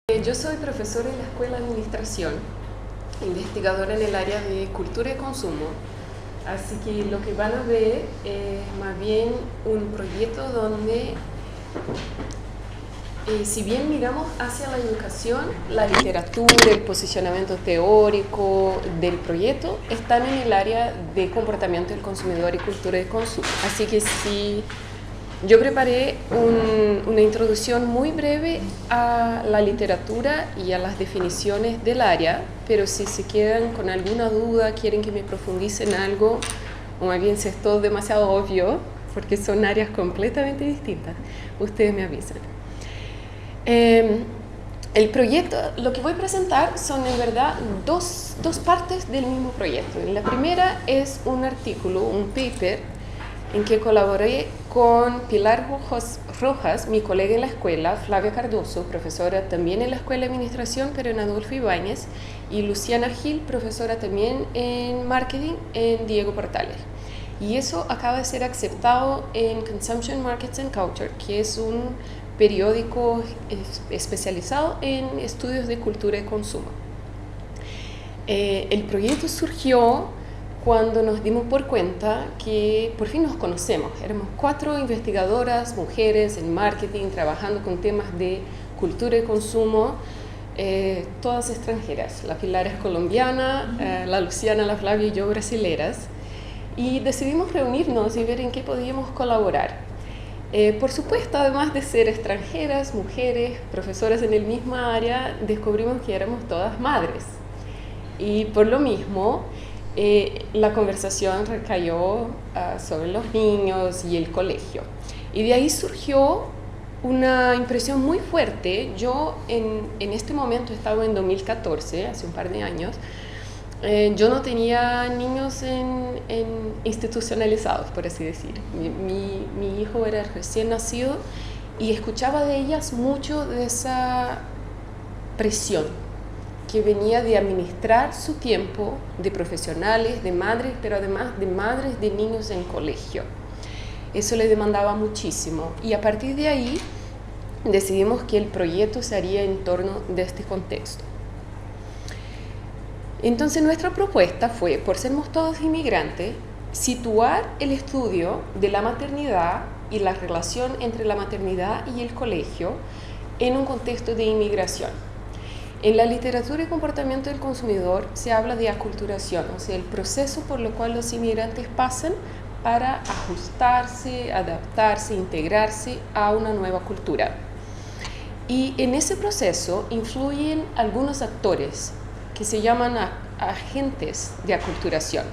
Yo soy profesora en la Escuela de Administración, investigadora en el área de cultura y consumo, así que lo que van a ver es más bien un proyecto donde, si bien miramos hacia la educación, la literatura, el posicionamiento teórico del proyecto están en el área de comportamiento del consumidor y cultura de consumo. Así que si yo preparé una introducción muy breve a la literatura y a las definiciones del área, pero si se quedan con alguna duda, quieren que me profundice en algo, o más bien si es todo demasiado obvio, porque son áreas completamente distintas, ustedes me avisan. El proyecto, lo que voy a presentar son en verdad dos partes del mismo proyecto. La primera es un artículo, un paper, en que colaboré con Pilar Rojas, mi colega en la escuela, Flavia Cardoso, profesora también en la Escuela de Administración, pero en Adolfo Ibáñez, y Luciana Gil, profesora también en Marketing en Diego Portales. Y eso acaba de ser aceptado en Consumption, Markets and Culture, que es un periódico especializado en estudios de cultura y consumo. El proyecto surgió cuando nos dimos por cuenta que por fin nos conocemos. Éramos 4 investigadoras, mujeres en marketing, trabajando con temas de cultura y consumo, todas extranjeras. La Pilar es colombiana, la Luciana, la Flavia y yo brasileras. Y decidimos reunirnos y ver en qué podíamos colaborar. Por supuesto, además de ser extranjeras, mujeres, profesoras en el mismo área, descubrimos que éramos todas madres. Y por lo mismo, la conversación recayó sobre los niños y el colegio. Y de ahí surgió una impresión muy fuerte. Yo en este momento estaba en 2014, hace un par de años. Yo no tenía niños institucionalizados, por así decir. Mi hijo era recién nacido y escuchaba de ellas mucho de esa presión que venía de administrar su tiempo de profesionales, de madres, pero además de madres de niños en colegio. Eso le demandaba muchísimo y a partir de ahí decidimos que el proyecto se haría en torno de este contexto. Entonces nuestra propuesta fue, por sermos todos inmigrantes, situar el estudio de la maternidad y la relación entre la maternidad y el colegio en un contexto de inmigración. En la literatura y comportamiento del consumidor se habla de aculturación, o sea, el proceso por lo cual los inmigrantes pasan para ajustarse, adaptarse, integrarse a una nueva cultura. Y en ese proceso influyen algunos actores que se llaman agentes de aculturación.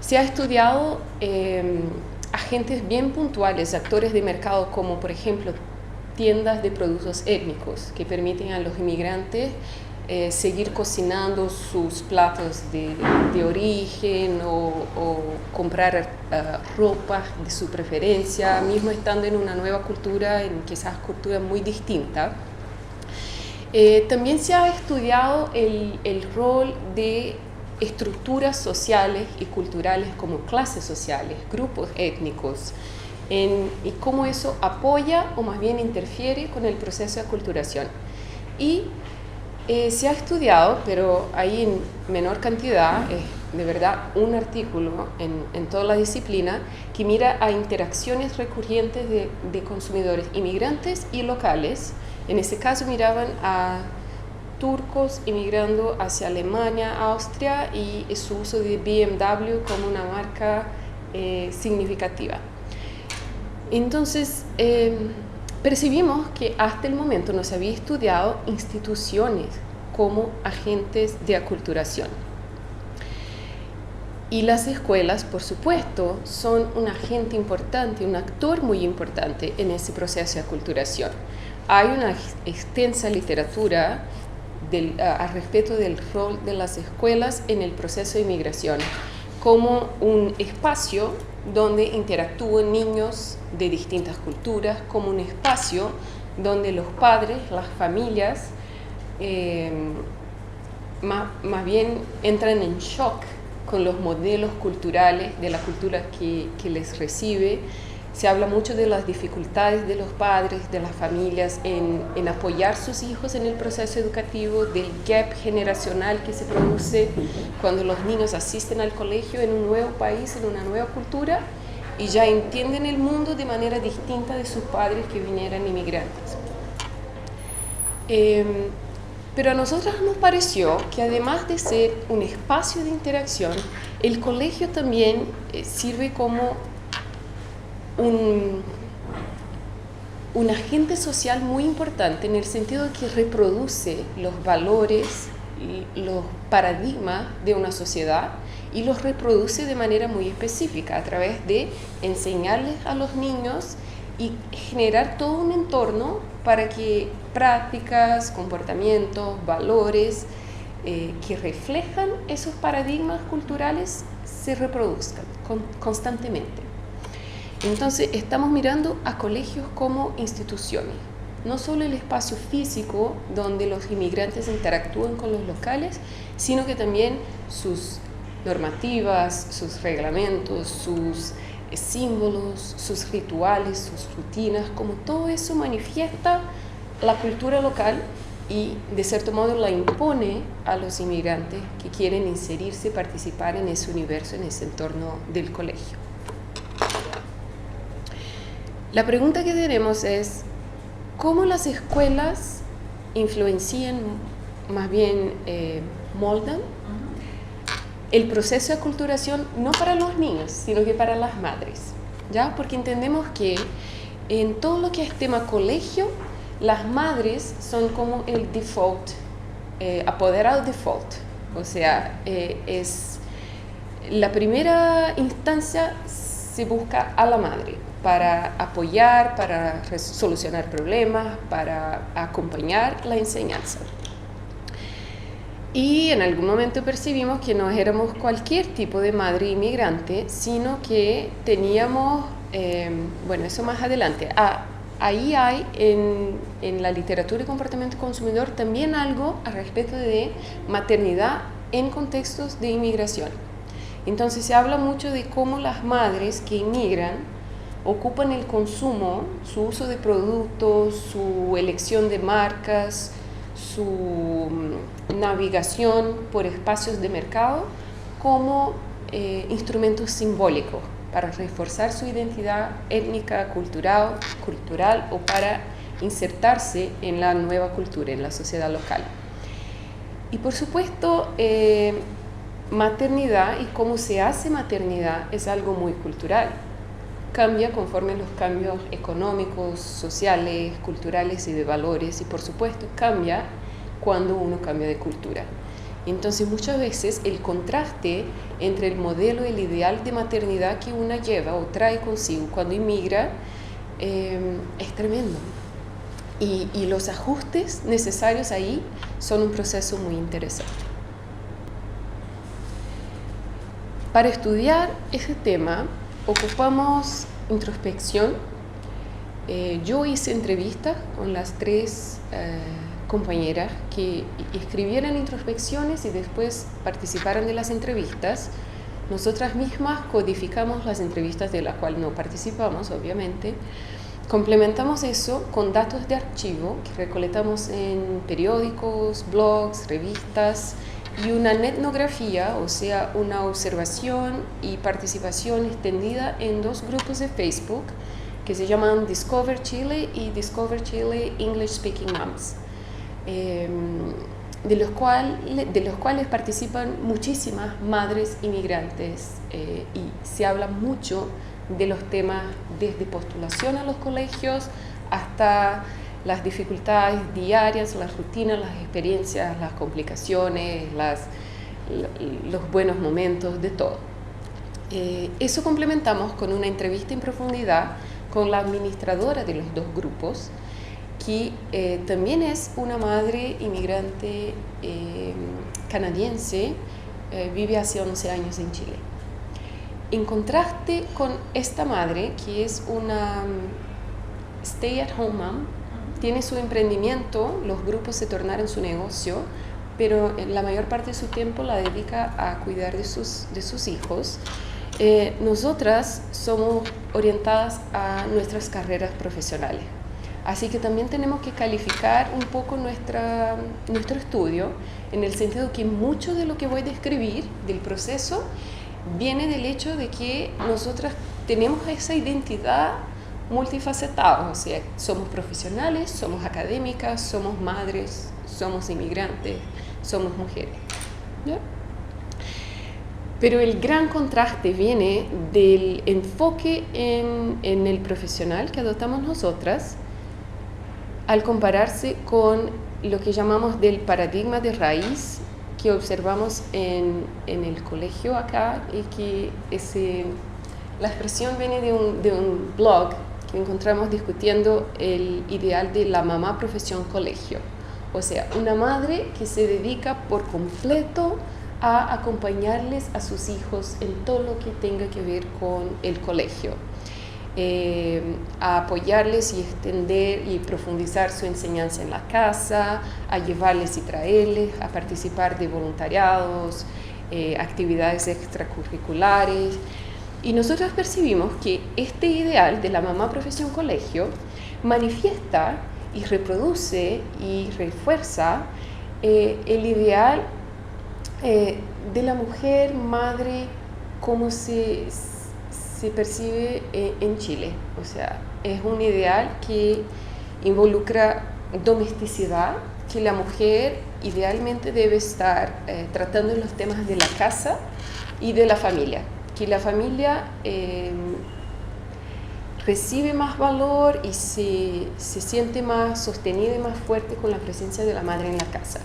Se ha estudiado agentes bien puntuales, actores de mercado como, por ejemplo, tiendas de productos étnicos que permiten a los inmigrantes seguir cocinando sus platos de origen o comprar ropa de su preferencia, mismo estando en una nueva cultura, en quizás cultura muy distinta. También se ha estudiado el rol de estructuras sociales y culturales como clases sociales, grupos étnicos, y cómo eso apoya o más bien interfiere con el proceso de aculturación. Y se ha estudiado, pero ahí en menor cantidad, de verdad un artículo en toda la disciplina que mira a interacciones recurrentes de consumidores inmigrantes y locales. En ese caso miraban a turcos inmigrando hacia Alemania, Austria y su uso de BMW como una marca significativa. Entonces, percibimos que hasta el momento no se había estudiado instituciones como agentes de aculturación. Y las escuelas, por supuesto, son un agente importante, un actor muy importante en ese proceso de aculturación. Hay una extensa literatura al respecto del rol de las escuelas en el proceso de inmigración como un espacio donde interactúan niños de distintas culturas, como un espacio donde los padres, las familias, más bien entran en shock con los modelos culturales de la cultura que les recibe, Se habla mucho de las dificultades de los padres, de las familias en apoyar a sus hijos en el proceso educativo, del gap generacional que se produce cuando los niños asisten al colegio en un nuevo país, en una nueva cultura, y ya entienden el mundo de manera distinta de sus padres que vinieran inmigrantes. Pero a nosotros nos pareció que además de ser un espacio de interacción, el colegio también sirve como un agente social muy importante en el sentido de que reproduce los valores, los paradigmas de una sociedad y los reproduce de manera muy específica a través de enseñarles a los niños y generar todo un entorno para que prácticas, comportamientos, valores que reflejan esos paradigmas culturales se reproduzcan constantemente. Entonces, estamos mirando a colegios como instituciones, no solo el espacio físico donde los inmigrantes interactúan con los locales, sino que también sus normativas, sus reglamentos, sus símbolos, sus rituales, sus rutinas, como todo eso manifiesta la cultura local y de cierto modo la impone a los inmigrantes que quieren inserirse, participar en ese universo, en ese entorno del colegio. La pregunta que tenemos es, ¿cómo las escuelas influencian, más bien moldan, el proceso de aculturación no para los niños, sino que para las madres? ¿Ya? Porque entendemos que en todo lo que es tema colegio, las madres son como el default, apoderado default. O sea, es la primera instancia se busca a la madre para apoyar, para solucionar problemas, para acompañar la enseñanza. Y en algún momento percibimos que no éramos cualquier tipo de madre inmigrante, sino que teníamos, bueno, eso más adelante. Ahí hay en la literatura y comportamiento consumidor también algo al respecto de maternidad en contextos de inmigración. Entonces se habla mucho de cómo las madres que inmigran ocupan el consumo, su uso de productos, su elección de marcas, su navegación por espacios de mercado como instrumentos simbólicos para reforzar su identidad étnica, cultural o para insertarse en la nueva cultura, en la sociedad local. Y por supuesto, maternidad y cómo se hace maternidad es algo muy cultural. Cambia conforme los cambios económicos, sociales, culturales y de valores, y por supuesto cambia cuando uno cambia de cultura. Entonces muchas veces el contraste entre el modelo, el ideal de maternidad que una lleva o trae consigo cuando inmigra es tremendo. Y los ajustes necesarios ahí son un proceso muy interesante. Para estudiar ese tema ocupamos introspección. Yo hice entrevistas con las tres compañeras que escribieran introspecciones y después participaran de las entrevistas. Nosotras mismas codificamos las entrevistas de las cuales no participamos, obviamente. Complementamos eso con datos de archivo que recolectamos en periódicos, blogs, revistas y una etnografía, o sea, una observación y participación extendida en dos grupos de Facebook que se llaman Discover Chile y Discover Chile English Speaking Moms, de los cuales participan muchísimas madres inmigrantes y se habla mucho de los temas desde postulación a los colegios hasta las dificultades diarias, las rutinas, las experiencias, las complicaciones, los buenos momentos, de todo. Eso complementamos con una entrevista en profundidad con la administradora de los dos grupos, que también es una madre inmigrante canadiense, vive hace 11 años en Chile. En contraste con esta madre, que es una stay-at-home mom, tiene su emprendimiento, los grupos se tornaron su negocio, pero la mayor parte de su tiempo la dedica a cuidar de sus hijos. Nosotras somos orientadas a nuestras carreras profesionales. Así que también tenemos que calificar un poco nuestro estudio, en el sentido que mucho de lo que voy a describir del proceso viene del hecho de que nosotras tenemos esa identidad multifacetada, o sea, somos profesionales, somos académicas, somos madres, somos inmigrantes, somos mujeres, ¿ya? Pero el gran contraste viene del enfoque en el profesional que adoptamos nosotras al compararse con lo que llamamos del paradigma de raíz que observamos en el colegio acá, y que la expresión viene de un blog que encontramos discutiendo el ideal de la mamá profesión colegio. O sea, una madre que se dedica por completo a acompañarles a sus hijos en todo lo que tenga que ver con el colegio, a apoyarles y extender y profundizar su enseñanza en la casa, a llevarles y traerles, a participar de voluntariados, actividades extracurriculares. Y nosotros percibimos que este ideal de la mamá profesión colegio manifiesta y reproduce y refuerza el ideal de la mujer madre como se percibe en Chile. O sea, es un ideal que involucra domesticidad, que la mujer idealmente debe estar tratando los temas de la casa y de la familia, que la familia recibe más valor y se siente más sostenida y más fuerte con la presencia de la madre en la casa.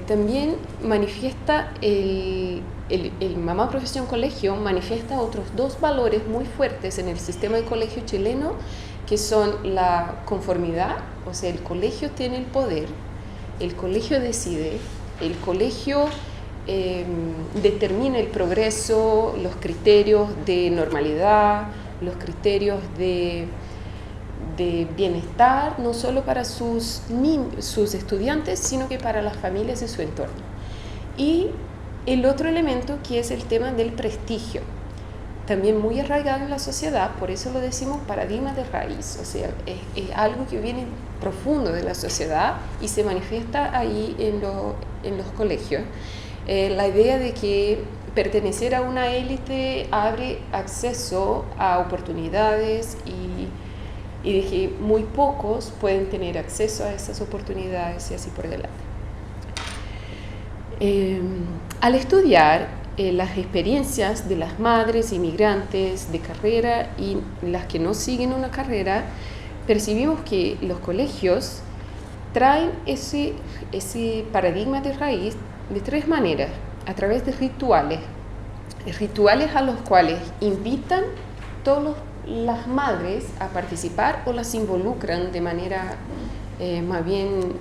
También manifiesta el mamá profesión colegio, manifiesta otros dos valores muy fuertes en el sistema de colegio chileno, que son la conformidad, o sea, el colegio tiene el poder, el colegio decide, el colegio determina el progreso, los criterios de normalidad, los criterios de bienestar, no solo para sus estudiantes, sino que para las familias de su entorno. Y el otro elemento, que es el tema del prestigio, también muy arraigado en la sociedad, por eso lo decimos paradigma de raíz, o sea, es algo que viene profundo de la sociedad y se manifiesta ahí en los colegios. La idea de que pertenecer a una élite abre acceso a oportunidades y de que muy pocos pueden tener acceso a esas oportunidades y así por delante. Al estudiar las experiencias de las madres inmigrantes de carrera y las que no siguen una carrera, percibimos que los colegios traen ese paradigma de raíz de tres maneras: a través de rituales a los cuales invitan todas las madres a participar o las involucran de manera más bien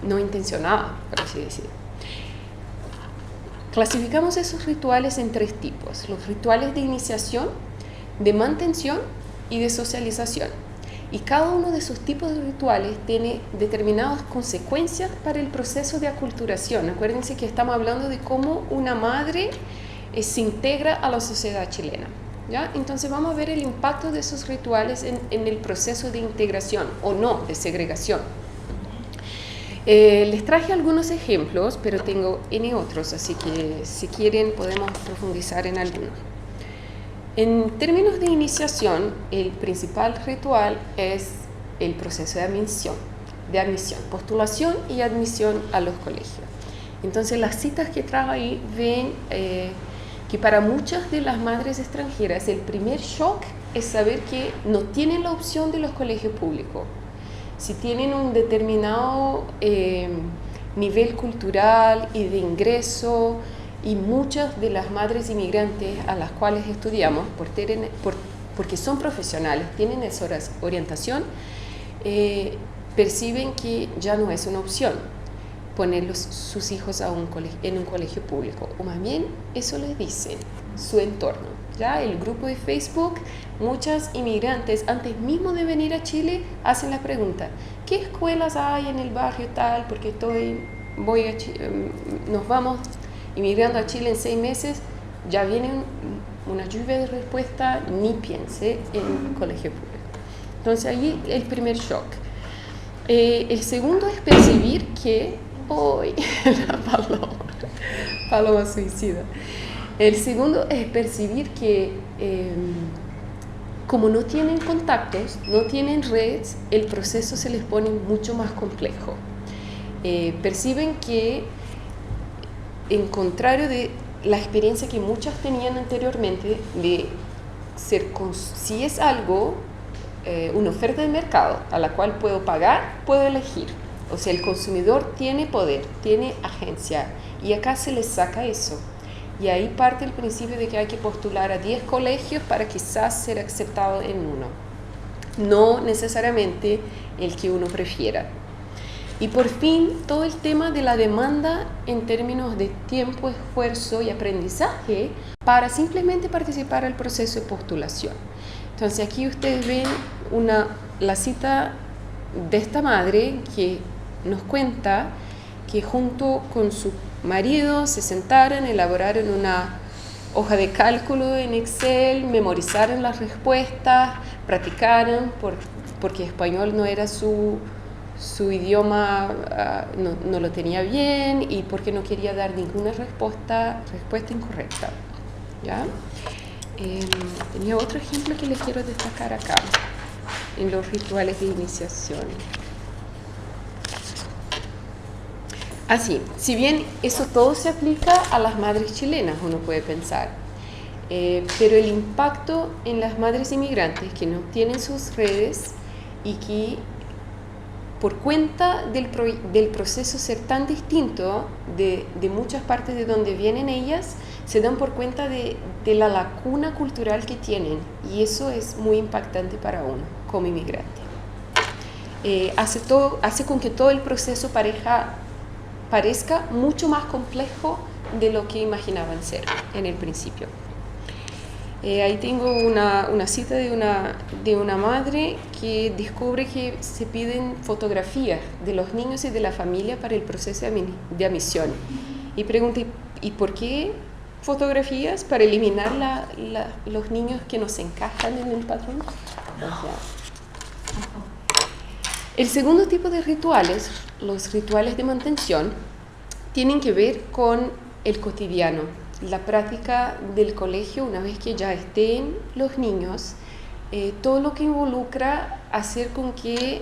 no intencionada, por así decir. Clasificamos esos rituales en tres tipos: los rituales de iniciación, de mantención y de socialización. Y cada uno de esos tipos de rituales tiene determinadas consecuencias para el proceso de aculturación. Acuérdense que estamos hablando de cómo una madre se integra a la sociedad chilena, ¿ya? Entonces vamos a ver el impacto de esos rituales en el proceso de integración o no, de segregación. Les traje algunos ejemplos, pero tengo N otros, así que si quieren podemos profundizar en algunos. En términos de iniciación, el principal ritual es el proceso de admisión, postulación y admisión a los colegios. Entonces las citas que trajo ahí ven que para muchas de las madres extranjeras el primer shock es saber que no tienen la opción de los colegios públicos. Si tienen un determinado nivel cultural y de ingreso, y muchas de las madres inmigrantes a las cuales estudiamos, porque son profesionales, tienen esa orientación, perciben que ya no es una opción poner sus hijos en un colegio público, o más bien eso les dice su entorno. Ya el grupo de Facebook, muchas inmigrantes antes mismo de venir a Chile hacen la pregunta: ¿qué escuelas hay en el barrio tal? Porque nos vamos inmigrando a Chile en 6 meses, ya viene una lluvia de respuesta, ni piense en colegio público. Entonces ahí el primer shock. El segundo es percibir que, hoy, la paloma suicida. El segundo es percibir que como no tienen contactos, no tienen redes, el proceso se les pone mucho más complejo. Perciben que, en contrario de la experiencia que muchas tenían anteriormente, de ser, si es algo, una oferta de mercado a la cual puedo pagar, puedo elegir. O sea, el consumidor tiene poder, tiene agencia, y acá se les saca eso. Y ahí parte el principio de que hay que postular a 10 colegios para quizás ser aceptado en uno. No necesariamente el que uno prefiera. Y por fin, todo el tema de la demanda en términos de tiempo, esfuerzo y aprendizaje para simplemente participar del proceso de postulación. Entonces aquí ustedes ven la cita de esta madre que nos cuenta que junto con su marido se sentaron, elaboraron una hoja de cálculo en Excel, memorizaron las respuestas, practicaron porque español no era su idioma, no lo tenía bien, y porque no quería dar ninguna respuesta incorrecta. ¿Ya? Tenía otro ejemplo que les quiero destacar acá, en los rituales de iniciación. Así, si bien eso todo se aplica a las madres chilenas, uno puede pensar, pero el impacto en las madres inmigrantes que no tienen sus redes y que por cuenta del proceso ser tan distinto de muchas partes de donde vienen ellas, se dan por cuenta de la lacuna cultural que tienen, y eso es muy impactante para uno como inmigrante. Hace con que todo el proceso parezca mucho más complejo de lo que imaginaban ser en el principio. Ahí tengo una cita de una madre que descubre que se piden fotografías de los niños y de la familia para el proceso de admisión. Y pregunta, ¿y por qué fotografías? Para eliminar los niños que no se encajan en el patrón. El segundo tipo de rituales, los rituales de mantención, tienen que ver con el cotidiano, la práctica del colegio una vez que ya estén los niños, todo lo que involucra hacer con que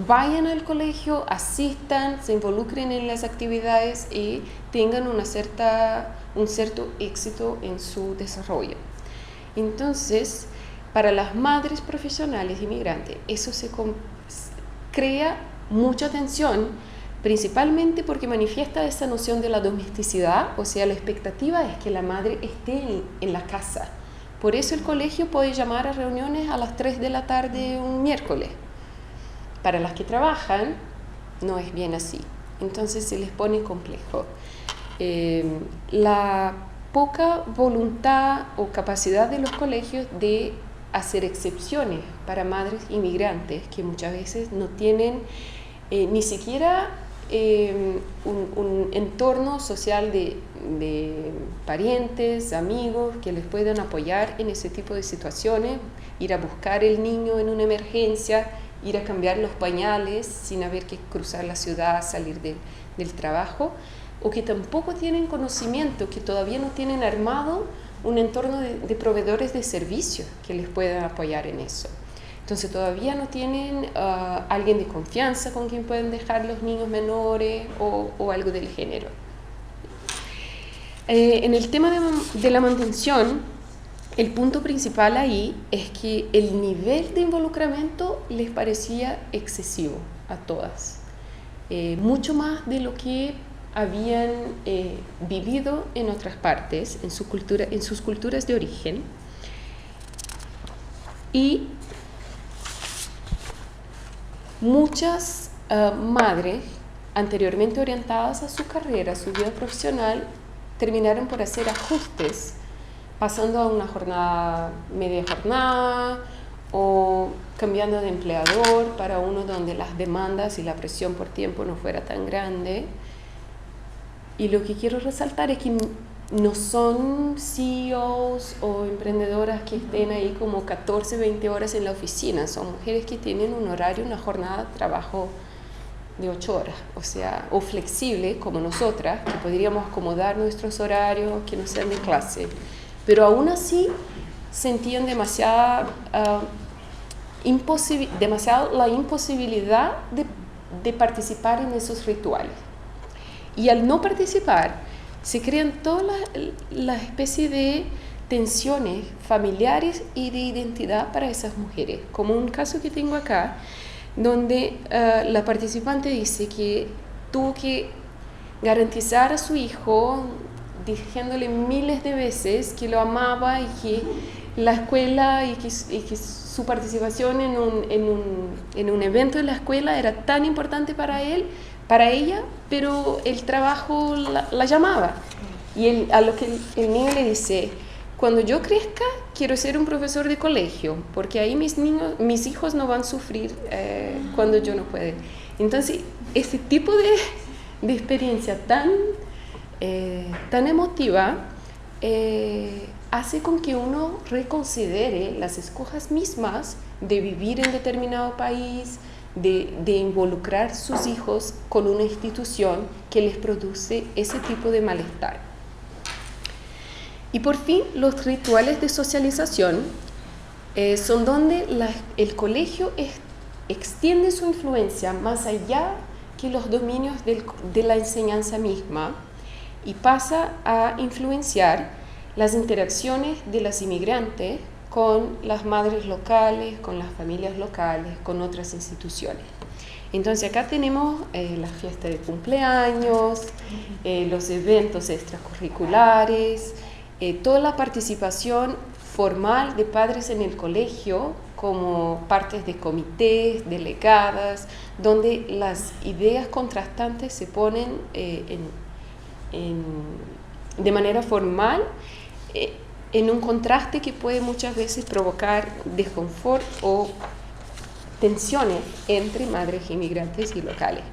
vayan al colegio, asistan, se involucren en las actividades y tengan un cierto éxito en su desarrollo. Entonces, para las madres profesionales inmigrantes, eso crea mucha tensión, principalmente porque manifiesta esa noción de la domesticidad, o sea, la expectativa es que la madre esté en la casa. Por eso el colegio puede llamar a reuniones a las 3 de la tarde un miércoles. Para las que trabajan, no es bien así. Entonces se les pone complejo. La poca voluntad o capacidad de los colegios de hacer excepciones para madres inmigrantes que muchas veces no tienen ni siquiera un entorno social de parientes, amigos que les puedan apoyar en ese tipo de situaciones, ir a buscar el niño en una emergencia, ir a cambiar los pañales sin haber que cruzar la ciudad, salir del trabajo, o que tampoco tienen conocimiento, que todavía no tienen armado un entorno de proveedores de servicios que les puedan apoyar en eso. Entonces todavía no tienen alguien de confianza con quien pueden dejar los niños menores o algo del género. En el tema de la mantención, el punto principal ahí es que el nivel de involucramiento les parecía excesivo a todas, mucho más de lo que habían vivido en otras partes, en sus culturas de origen. Y muchas madres anteriormente orientadas a su carrera, a su vida profesional, terminaron por hacer ajustes, pasando a una media jornada o cambiando de empleador para uno donde las demandas y la presión por tiempo no fuera tan grande. Y lo que quiero resaltar es que no son CEOs o emprendedoras que estén ahí como 14, 20 horas en la oficina, son mujeres que tienen un horario, una jornada de trabajo de 8 horas, o sea, o flexible como nosotras, que podríamos acomodar nuestros horarios, que no sean de clase, pero aún así sentían demasiado la imposibilidad de participar en esos rituales. Y al no participar, se crean todas las especies de tensiones familiares y de identidad para esas mujeres. Como un caso que tengo acá, donde la participante dice que tuvo que garantizar a su hijo, diciéndole miles de veces que lo amaba y que la escuela y que su participación en un evento de la escuela era tan importante para ella, pero el trabajo la llamaba. Y a lo que el niño le dice: cuando yo crezca, quiero ser un profesor de colegio, porque ahí mis hijos no van a sufrir cuando yo no pueda. Entonces, ese tipo de experiencia tan emotiva hace con que uno reconsidere las escojas mismas de vivir en determinado país, de involucrar sus hijos con una institución que les produce ese tipo de malestar. Y por fin, los rituales de socialización son donde el colegio extiende su influencia más allá que los dominios de la enseñanza misma y pasa a influenciar las interacciones de las inmigrantes con las madres locales, con las familias locales, con otras instituciones. Entonces acá tenemos la fiesta de cumpleaños, los eventos extracurriculares, toda la participación formal de padres en el colegio como partes de comités, delegadas, donde las ideas contrastantes se ponen de manera formal en un contraste que puede muchas veces provocar desconfort o tensiones entre madres inmigrantes y locales.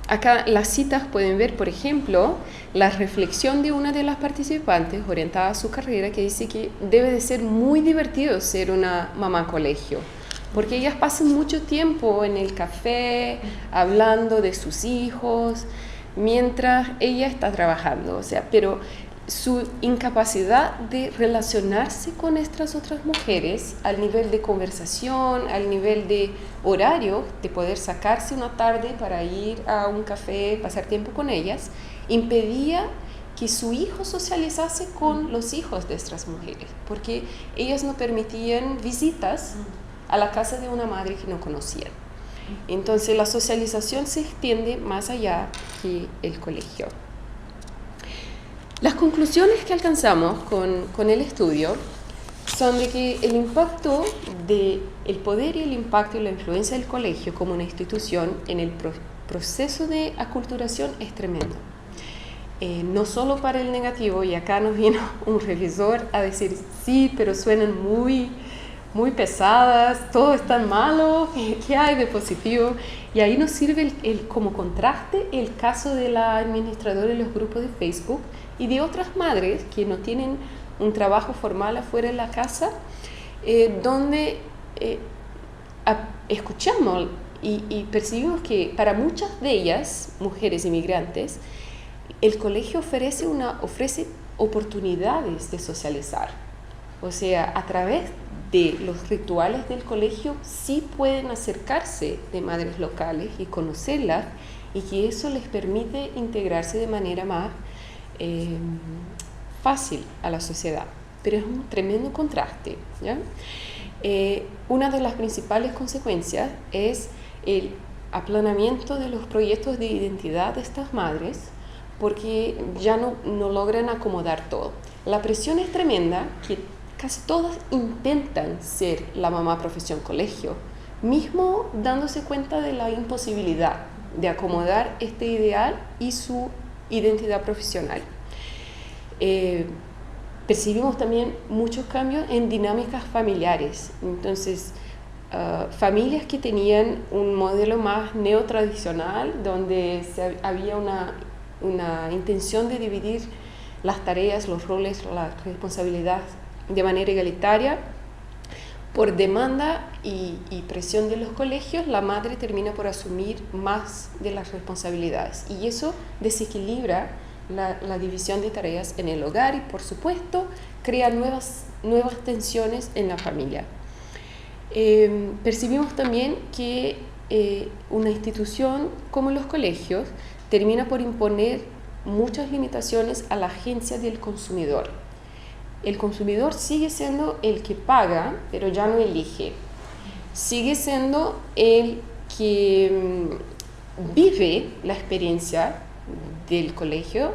Acá las citas pueden ver, por ejemplo, la reflexión de una de las participantes orientada a su carrera, que dice que debe de ser muy divertido ser una mamá colegio, porque ellas pasan mucho tiempo en el café hablando de sus hijos mientras ella está trabajando, o sea, pero su incapacidad de relacionarse con estas otras mujeres al nivel de conversación, al nivel de horario, de poder sacarse una tarde para ir a un café, pasar tiempo con ellas, impedía que su hijo socializase con los hijos de estas mujeres, porque ellas no permitían visitas a la casa de una madre que no conocían. Entonces la socialización se extiende más allá que el colegio. Las conclusiones que alcanzamos con el estudio son de que el impacto el poder y el impacto y la influencia del colegio como una institución en el proceso de aculturación es tremendo. No solo para el negativo, y acá nos vino un revisor a decir, sí, pero suenan muy pesadas, todo es tan malo, ¿qué hay de positivo? Y ahí nos sirve como contraste el caso de la administradora de los grupos de Facebook y de otras madres que no tienen un trabajo formal afuera de la casa, donde escuchamos y percibimos que para muchas de ellas, mujeres inmigrantes, el colegio ofrece oportunidades de socializar. O sea, a través de los rituales del colegio sí pueden acercarse de madres locales y conocerlas, y que eso les permite integrarse de manera más fácil a la sociedad. Pero es un tremendo contraste, ¿ya? Una de las principales consecuencias es el aplanamiento de los proyectos de identidad de estas madres, porque ya no logran acomodar todo. La presión es tremenda, que casi todas intentan ser la mamá profesión colegio, mismo dándose cuenta de la imposibilidad de acomodar este ideal y su identidad profesional. Percibimos también muchos cambios en dinámicas familiares. Entonces, familias que tenían un modelo más neotradicional, donde había una intención de dividir las tareas, los roles, la responsabilidad de manera igualitaria. Por demanda y presión de los colegios, la madre termina por asumir más de las responsabilidades, y eso desequilibra la división de tareas en el hogar y, por supuesto, crea nuevas tensiones en la familia. Percibimos también que una institución como los colegios termina por imponer muchas limitaciones a la agencia del consumidor. El consumidor sigue siendo el que paga, pero ya no elige. Sigue siendo el que vive la experiencia del colegio,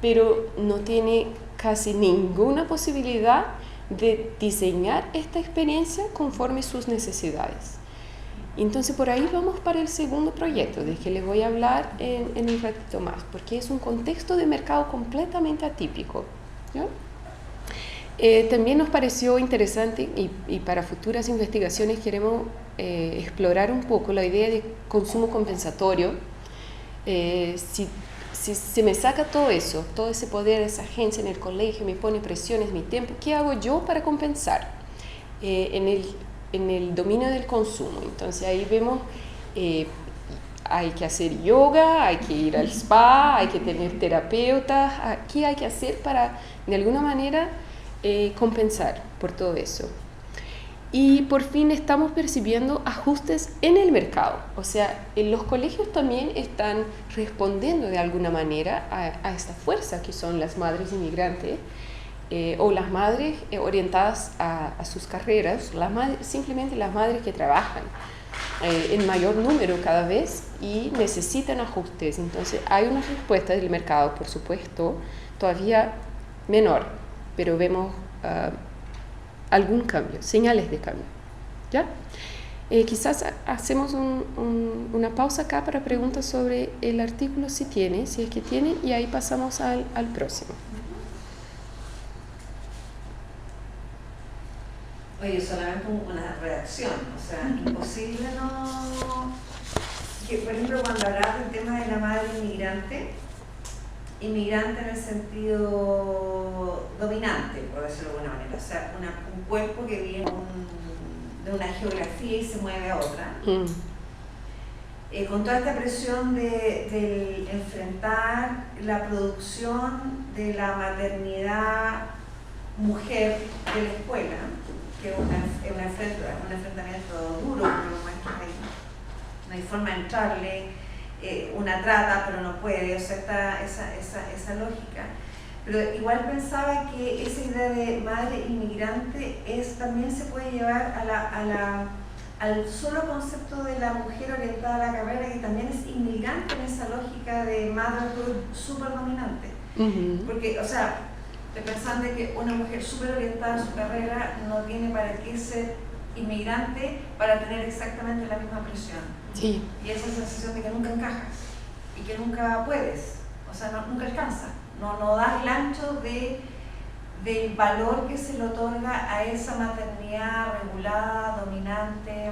pero no tiene casi ninguna posibilidad de diseñar esta experiencia conforme sus necesidades. Entonces, por ahí vamos para el segundo proyecto, del que les voy a hablar en un ratito más, porque es un contexto de mercado completamente atípico, ¿no? También nos pareció interesante, y para futuras investigaciones queremos explorar un poco la idea de consumo compensatorio. Si se me saca todo eso, todo ese poder, esa agencia en el colegio, me pone presiones, mi tiempo, ¿qué hago yo para compensar en el dominio del consumo? Entonces ahí vemos, hay que hacer yoga, hay que ir al spa, hay que tener terapeutas, ¿qué hay que hacer para de alguna manera compensar por todo eso? Y por fin estamos percibiendo ajustes en el mercado, o sea, los colegios también están respondiendo de alguna manera a esta fuerza que son las madres inmigrantes, o las madres orientadas a sus carreras, simplemente las madres que trabajan en mayor número cada vez y necesitan ajustes. Entonces hay una respuesta del mercado, por supuesto, todavía menor, pero vemos algún cambio, señales de cambio, ¿ya? Quizás hacemos una pausa acá para preguntas sobre el artículo, si es que tiene, y ahí pasamos al próximo. Oye, solamente una redacción, o sea, imposible no... Que, por ejemplo, cuando hablaba del tema de la madre inmigrante en el sentido dominante, por decirlo de alguna manera, o sea, un cuerpo que viene de una geografía y se mueve a otra, con toda esta presión de enfrentar la producción de la maternidad mujer de la escuela, que es un enfrentamiento duro, porque no hay forma de entrarle, una trata pero no puede, o sea, está esa lógica. Pero igual pensaba que esa idea de madre inmigrante también se puede llevar al solo concepto de la mujer orientada a la carrera, que también es inmigrante en esa lógica de motherhood súper dominante. Porque, o sea, pensando que una mujer súper orientada a su carrera no tiene para qué ser inmigrante para tener exactamente la misma presión. Sí. Y esa sensación de que nunca encajas y que nunca puedes, o sea, nunca alcanza, no das el ancho del valor que se le otorga a esa maternidad regulada, dominante,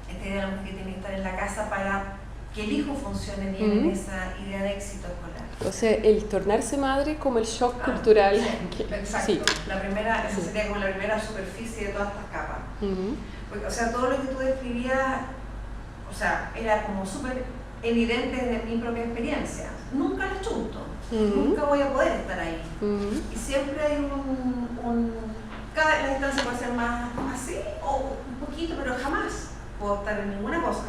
esta idea de la mujer que tiene que estar en la casa para que el hijo funcione bien en esa idea de éxito escolar. O sea, el tornarse madre como el shock cultural. Sí, exacto. Sí. Esa sería como la primera superficie de todas estas capas. Porque, o sea, todo lo que tú describías, o sea, era como súper evidente desde mi propia experiencia. Nunca lo chunto, nunca voy a poder estar ahí. Y siempre hay la distancia puede ser más así o un poquito, pero jamás puedo estar en ninguna cosa.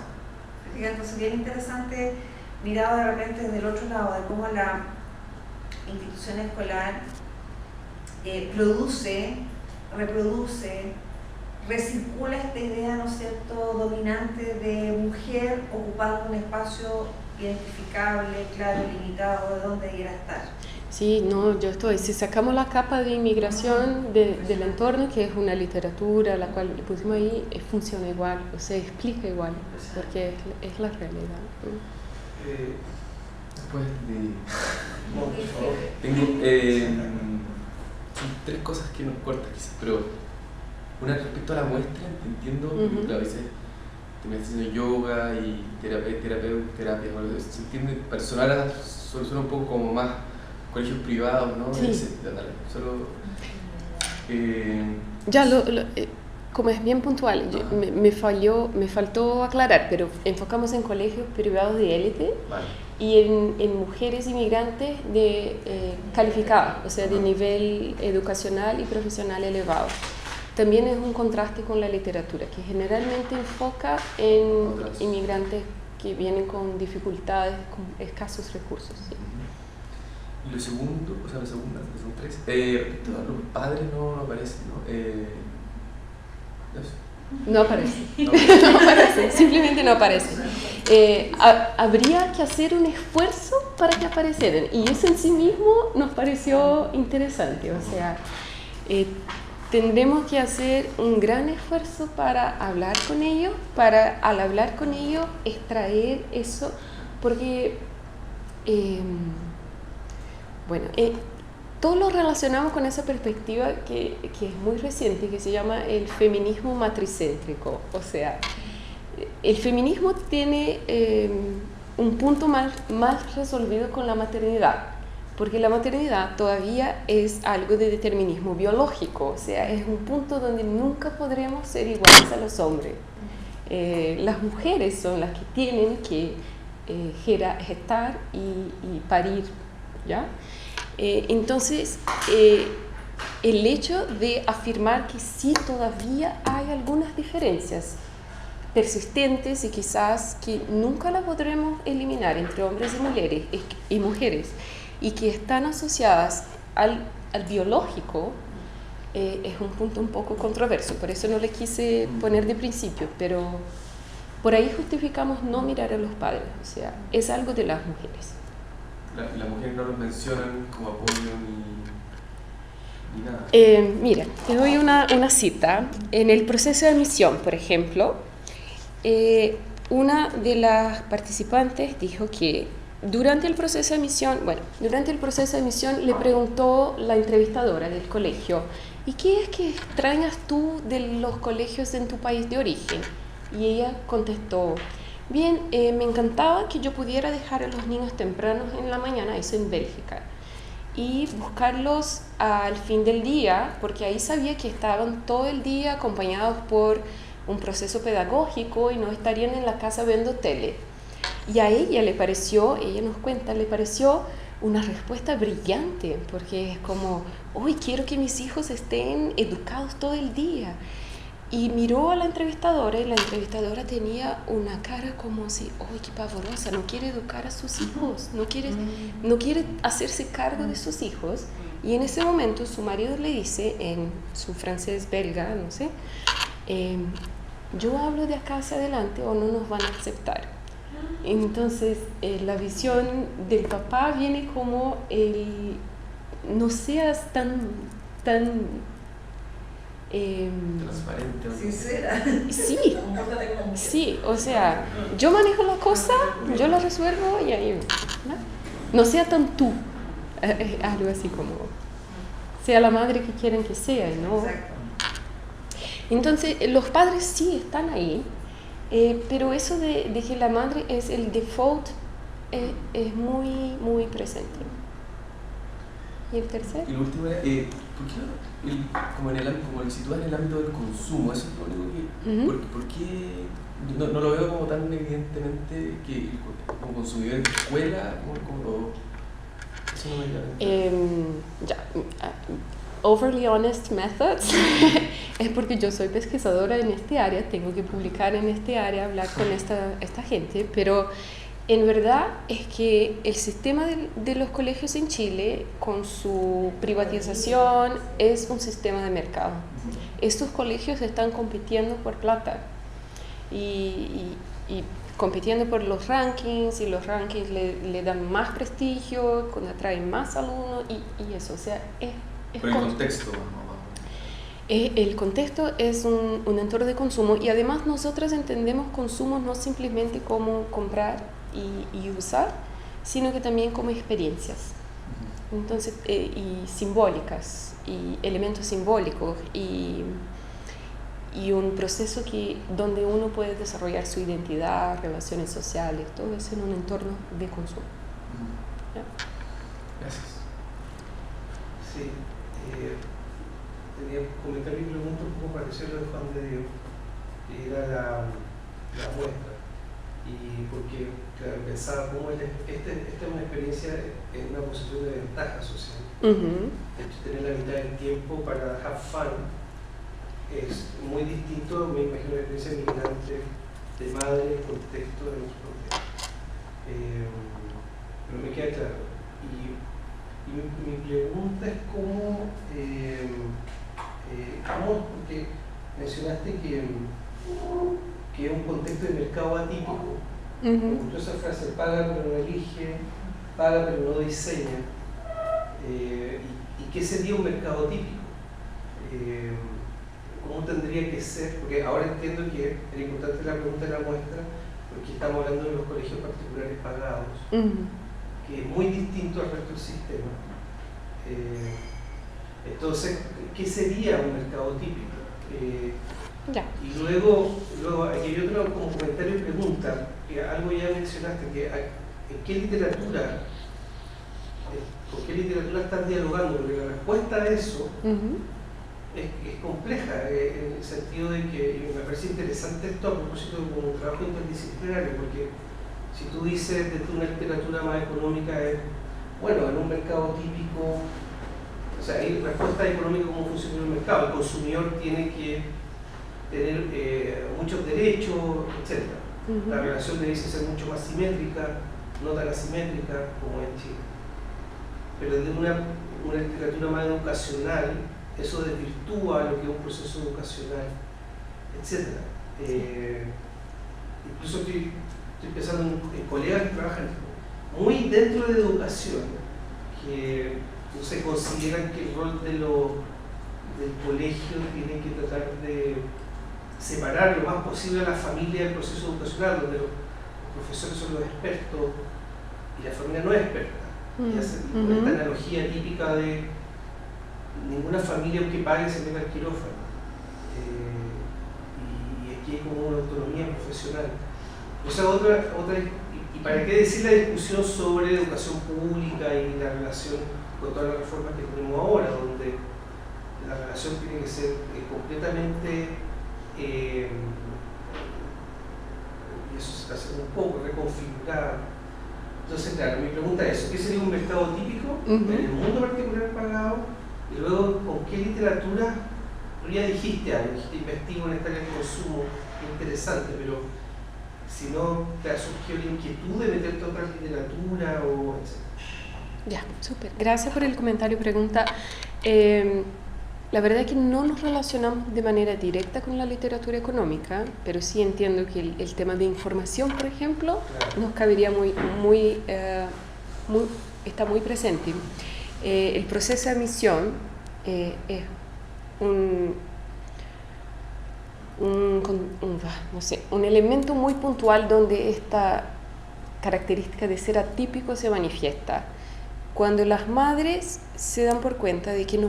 Entonces, bien interesante mirado de repente desde el otro lado, de cómo la institución escolar produce, reproduce, recircula esta idea, ¿no es cierto?, dominante de mujer ocupando un espacio identificable, claro, limitado, de dónde quiera estar. Sí, no, yo estoy. Si sacamos la capa de inmigración del entorno, que es una literatura, la cual le pusimos ahí, funciona igual, o sea, explica igual, porque es la realidad. Después tengo tres cosas que nos cortan quizás, pero Respecto a la muestra, entiendo, porque a veces terminas haciendo yoga y terapia, se entiende, personal suena un poco como más colegios privados, ¿no? Sí. Solo, como es bien puntual, me faltó aclarar, pero enfocamos en colegios privados de élite. Vale. Y en mujeres inmigrantes calificadas, o sea, de nivel educacional y profesional elevado. También es un contraste con la literatura, que generalmente enfoca en inmigrantes que vienen con dificultades, con escasos recursos. Sí. Y lo segundo, o sea, la segunda, son tres, respecto a los padres no aparecen, ¿no? No aparece. No aparece, simplemente no aparece. Habría que hacer un esfuerzo para que aparecieran, y eso en sí mismo nos pareció interesante. O sea, tendremos que hacer un gran esfuerzo para hablar con ellos, para al hablar con ellos extraer eso, porque todos lo relacionamos con esa perspectiva que es muy reciente, que se llama el feminismo matricéntrico. O sea, el feminismo tiene un punto más resolvido con la maternidad, porque la maternidad todavía es algo de determinismo biológico, o sea, es un punto donde nunca podremos ser iguales a los hombres. Las mujeres son las que tienen que gestar y parir, ¿ya? Entonces, el hecho de afirmar que sí todavía hay algunas diferencias persistentes y quizás que nunca las podremos eliminar entre hombres y mujeres y que están asociadas al biológico, es un punto un poco controverso. Por eso no le quise poner de principio, pero por ahí justificamos no mirar a los padres, o sea, es algo de las mujeres. Las mujeres no los mencionan como apoyo ni nada. Mira, te doy una cita. En el proceso de admisión, por ejemplo, una de las participantes dijo que durante el proceso de admisión le preguntó la entrevistadora del colegio: ¿y qué es que extrañas tú de los colegios en tu país de origen? Y ella contestó: bien, me encantaba que yo pudiera dejar a los niños tempranos en la mañana, eso en Bélgica, y buscarlos al fin del día, porque ahí sabía que estaban todo el día acompañados por un proceso pedagógico y no estarían en la casa viendo tele. Y a ella nos cuenta, le pareció una respuesta brillante, porque es como: hoy quiero que mis hijos estén educados todo el día. Y miró a la entrevistadora, y la entrevistadora tenía una cara como si: ¡ay, qué pavorosa! No quiere educar a sus hijos, no quiere hacerse cargo de sus hijos. Y en ese momento su marido le dice, en su francés belga, no sé, yo hablo de acá hacia adelante o no nos van a aceptar. Entonces la visión del papá viene como no seas tan transparente, sincera. Sí, o sea, yo manejo la cosa, yo la resuelvo y ahí, no sea tan tú, algo así como sea la madre que quieren que sea, ¿no? Exacto. Entonces los padres sí están ahí, pero eso de que la madre es el default es muy, muy presente. ¿Y el tercero? Y lo último era, ¿por qué como el situar en el ámbito del consumo? Eso es lo único que... ¿Por qué no lo veo como tan evidentemente que como consumidor de escuela, como todo? Eso no me queda. Overly honest methods es porque yo soy pesquisadora en este área, tengo que publicar en este área, hablar con esta gente, pero en verdad es que el sistema de los colegios en Chile, con su privatización, es un sistema de mercado. Estos colegios están compitiendo por plata y compitiendo por los rankings, y los rankings le dan más prestigio, atraen más alumnos y eso, o sea, por el contexto. El contexto es un entorno de consumo, y además nosotros entendemos consumo no simplemente como comprar y usar, sino que también como experiencias. Entonces, y simbólicas, y elementos simbólicos, y y un proceso donde uno puede desarrollar su identidad, relaciones sociales, todo eso en un entorno de consumo. ¿Ya? Gracias. Sí, tenía que comentar mi pregunta un poco parecido a lo de Juan de Dios, que era la muestra. Y porque, claro, pensaba cómo esta es una experiencia en una posición de ventaja social. De hecho, tener la mitad del tiempo para have fun es muy distinto, me imagino, la experiencia migrante de madre en contexto de nuestro contexto. Pero me queda claro. Y mi pregunta es cómo, porque mencionaste que es un contexto de mercado atípico. Me gustó esa frase, paga pero no elige, paga pero no diseña. ¿Y qué sería un mercado típico? ¿Cómo tendría que ser? Porque ahora entiendo que era importante la pregunta de la muestra, porque estamos hablando de los colegios particulares pagados, que es muy distinto al resto del sistema. Entonces, ¿qué sería un mercado típico? Y luego aquí hay otro como comentario y pregunta, que algo ya mencionaste, que ¿en qué literatura, con qué literatura estás dialogando? Porque la respuesta a eso es compleja, en el sentido de que me parece interesante esto a propósito de un trabajo interdisciplinario, porque si tú dices de una literatura más económica, bueno, en un mercado típico, o sea, hay respuesta económica cómo funciona el mercado, el consumidor tiene que tener muchos derechos, etc. La relación debe ser mucho más simétrica, no tan asimétrica como en Chile. Pero desde una literatura más educacional, eso desvirtúa lo que es un proceso educacional, etc. Incluso estoy pensando en colegas que trabajan muy dentro de educación, que no se consideran que el rol del colegio tiene que tratar de separar lo más posible a la familia del proceso educacional, donde los profesores son los expertos y la familia no es experta. Y hace esta analogía típica de ninguna familia aunque pague se mete al quirófano. Y aquí hay como una autonomía profesional. O sea, y para qué decir la discusión sobre educación pública y la relación con todas las reformas que tenemos ahora, donde la relación tiene que ser completamente, y eso se está haciendo un poco, reconfigurada. Entonces, claro, mi pregunta es eso, ¿qué sería un mercado típico en el mundo particular pagado? Y luego, ¿con qué literatura? Tú ya dijiste algo, dijiste investigo en esta área de consumo, interesante, pero si no te ha surgido la inquietud de meterte a otra literatura o etc. Ya, súper. Gracias por el comentario y pregunta. La verdad es que no nos relacionamos de manera directa con la literatura económica, pero sí entiendo que el tema de información, por ejemplo, nos cabería está muy presente. El proceso de emisión es un elemento muy puntual donde esta característica de ser atípico se manifiesta. Cuando las madres se dan por cuenta de que no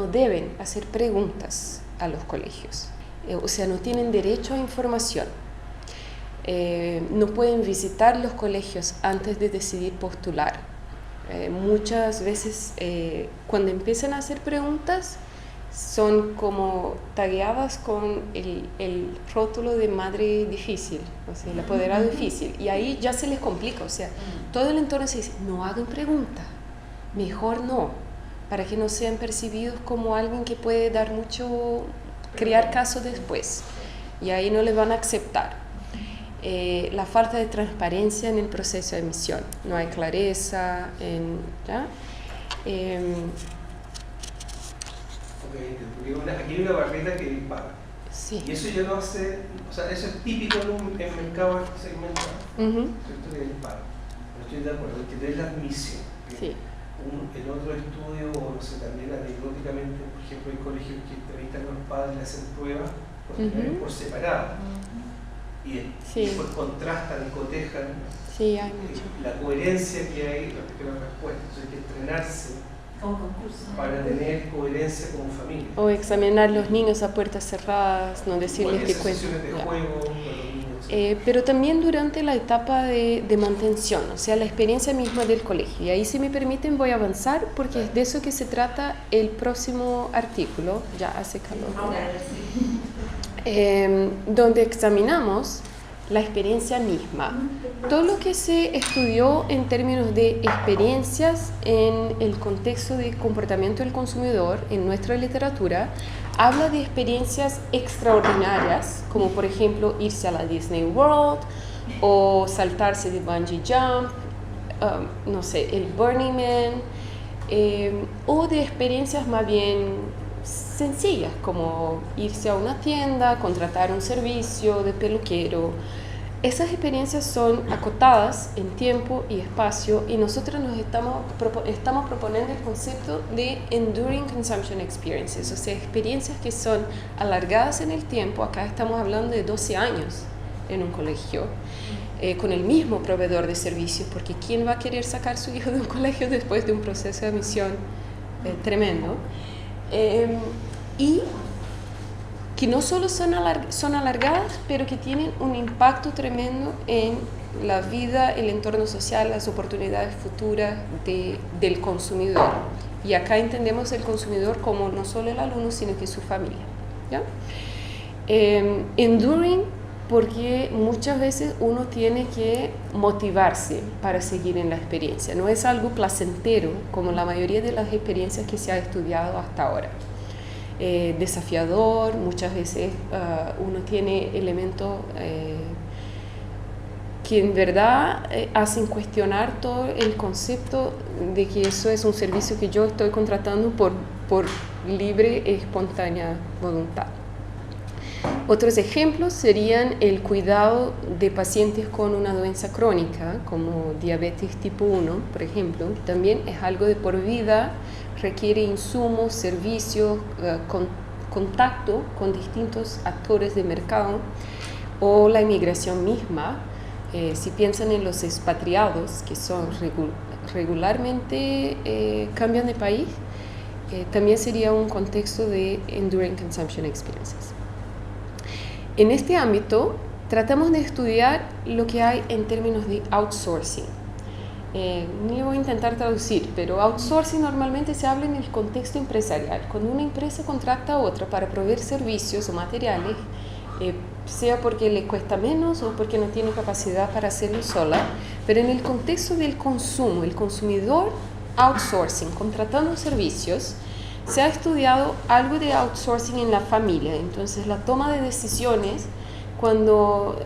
deben hacer preguntas a los colegios, o sea, no tienen derecho a información, no pueden visitar los colegios antes de decidir postular. Muchas veces cuando empiezan a hacer preguntas son como tagueadas con el rótulo de madre difícil, o sea, el apoderado difícil, y ahí ya se les complica, o sea, todo el entorno se dice, no hagan preguntas, mejor no, para que no sean percibidos como alguien que puede dar crear casos después, y ahí no les van a aceptar. La falta de transparencia en el proceso de emisión, no hay clareza, ¿ya? Aquí hay una barrera que dispara. Sí. Y eso ya lo hace, o sea, eso es típico en mercados segmentados, ¿cierto? Que dispara. No estoy de acuerdo, hay que tener la admisión. Sí. En otro estudio, o no sé, también anecdóticamente, por ejemplo, hay colegios que entrevistan a los padres, le hacen pruebas por separado. Y después contrastan y cotejan sí, hay mucho. la coherencia que hay respecto a la respuesta. Entonces hay que entrenarse como concurso. Para tener coherencia como familia. O examinar los niños a puertas cerradas, no decirles que cuenten. Sesiones de juego con los niños. Pero también durante la etapa de mantención, o sea, la experiencia misma del colegio. Y ahí, si me permiten, voy a avanzar porque es de eso que se trata el próximo artículo, ya hace calor, donde examinamos la experiencia misma. Todo lo que se estudió en términos de experiencias en el contexto de comportamiento del consumidor en nuestra literatura habla de experiencias extraordinarias, como por ejemplo irse a la Disney World o saltarse de bungee jump, no sé, el Burning Man, o de experiencias más bien sencillas, como irse a una tienda, contratar un servicio de peluquero. Esas experiencias son acotadas en tiempo y espacio y nosotros nos estamos proponiendo el concepto de Enduring Consumption Experiences, o sea, experiencias que son alargadas en el tiempo. Acá estamos hablando de 12 años en un colegio, con el mismo proveedor de servicios, porque ¿quién va a querer sacar a su hijo de un colegio después de un proceso de admisión tremendo? Y que no solo son alargadas, pero que tienen un impacto tremendo en la vida, el entorno social, las oportunidades futuras del consumidor. Y acá entendemos el consumidor como no solo el alumno, sino que su familia, ¿ya? Enduring, porque muchas veces uno tiene que motivarse para seguir en la experiencia. No es algo placentero, como la mayoría de las experiencias que se ha estudiado hasta ahora. Desafiador, muchas veces uno tiene elementos que en verdad hacen cuestionar todo el concepto de que eso es un servicio que yo estoy contratando por libre e espontánea voluntad. Otros ejemplos serían el cuidado de pacientes con una doenza crónica, como diabetes tipo 1, por ejemplo. También es algo de por vida, requiere insumos, servicios, contacto con distintos actores de mercado, o la inmigración misma. Si piensan en los expatriados, que son regularmente cambian de país, también sería un contexto de Enduring Consumption Experiences. En este ámbito, tratamos de estudiar lo que hay en términos de outsourcing. Ni lo voy a intentar traducir, pero outsourcing normalmente se habla en el contexto empresarial. Cuando una empresa contrata a otra para proveer servicios o materiales, sea porque le cuesta menos o porque no tiene capacidad para hacerlo sola, pero en el contexto del consumo, el consumidor outsourcing, contratando servicios, se ha estudiado algo de outsourcing en la familia. Entonces, la toma de decisiones cuando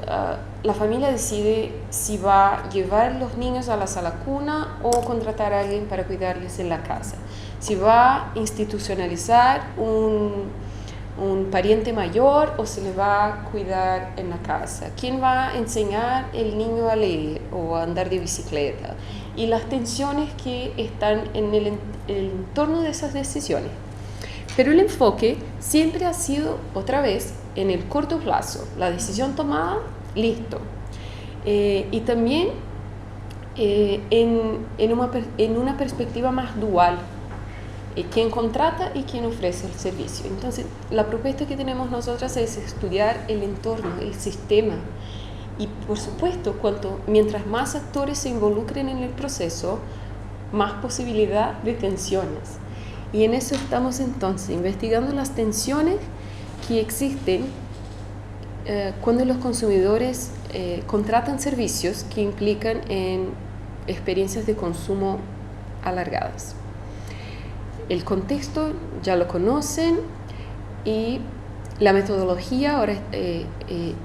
la familia decide si va a llevar los niños a la sala cuna o contratar a alguien para cuidarles en la casa, si va a institucionalizar un pariente mayor o se le va a cuidar en la casa, quién va a enseñar el niño a leer o a andar de bicicleta, y las tensiones que están en el entorno de esas decisiones. Pero el enfoque siempre ha sido, otra vez, en el corto plazo, la decisión tomada, listo. Y también en una perspectiva más dual, quién contrata y quién ofrece el servicio. Entonces, la propuesta que tenemos nosotras es estudiar el entorno, el sistema. Y por supuesto, mientras más actores se involucren en el proceso, más posibilidad de tensiones. Y en eso estamos entonces, investigando las tensiones que existen cuando los consumidores contratan servicios que implican en experiencias de consumo alargadas. El contexto ya lo conocen, y la metodología ahora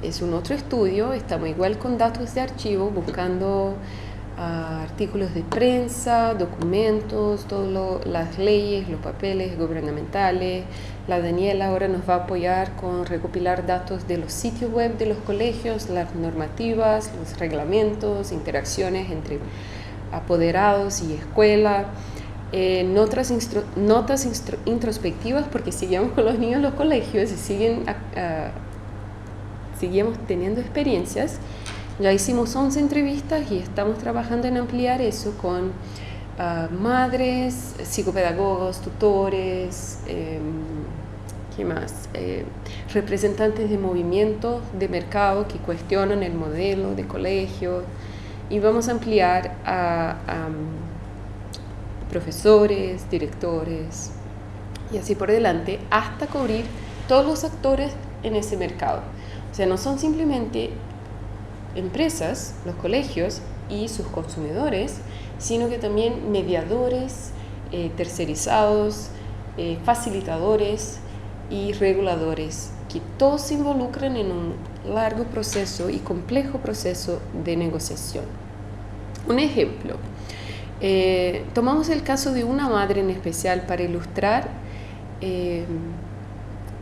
es un otro estudio. Estamos igual con datos de archivo, buscando artículos de prensa, documentos, todas las leyes, los papeles gubernamentales. La Daniela ahora nos va a apoyar con recopilar datos de los sitios web de los colegios, las normativas, los reglamentos, interacciones entre apoderados y escuela. Notas introspectivas, porque seguimos con los niños en los colegios y seguimos teniendo experiencias. Ya hicimos 11 entrevistas y estamos trabajando en ampliar eso con madres, psicopedagogos, tutores, ¿qué más? Representantes de movimientos de mercado que cuestionan el modelo de colegio, y vamos a ampliar a profesores, directores y así por delante, hasta cubrir todos los actores en ese mercado. O sea, no son simplemente empresas, los colegios y sus consumidores, sino que también mediadores, tercerizados, facilitadores y reguladores, que todos se involucran en un largo proceso y complejo proceso de negociación. Un ejemplo, tomamos el caso de una madre en especial para ilustrar.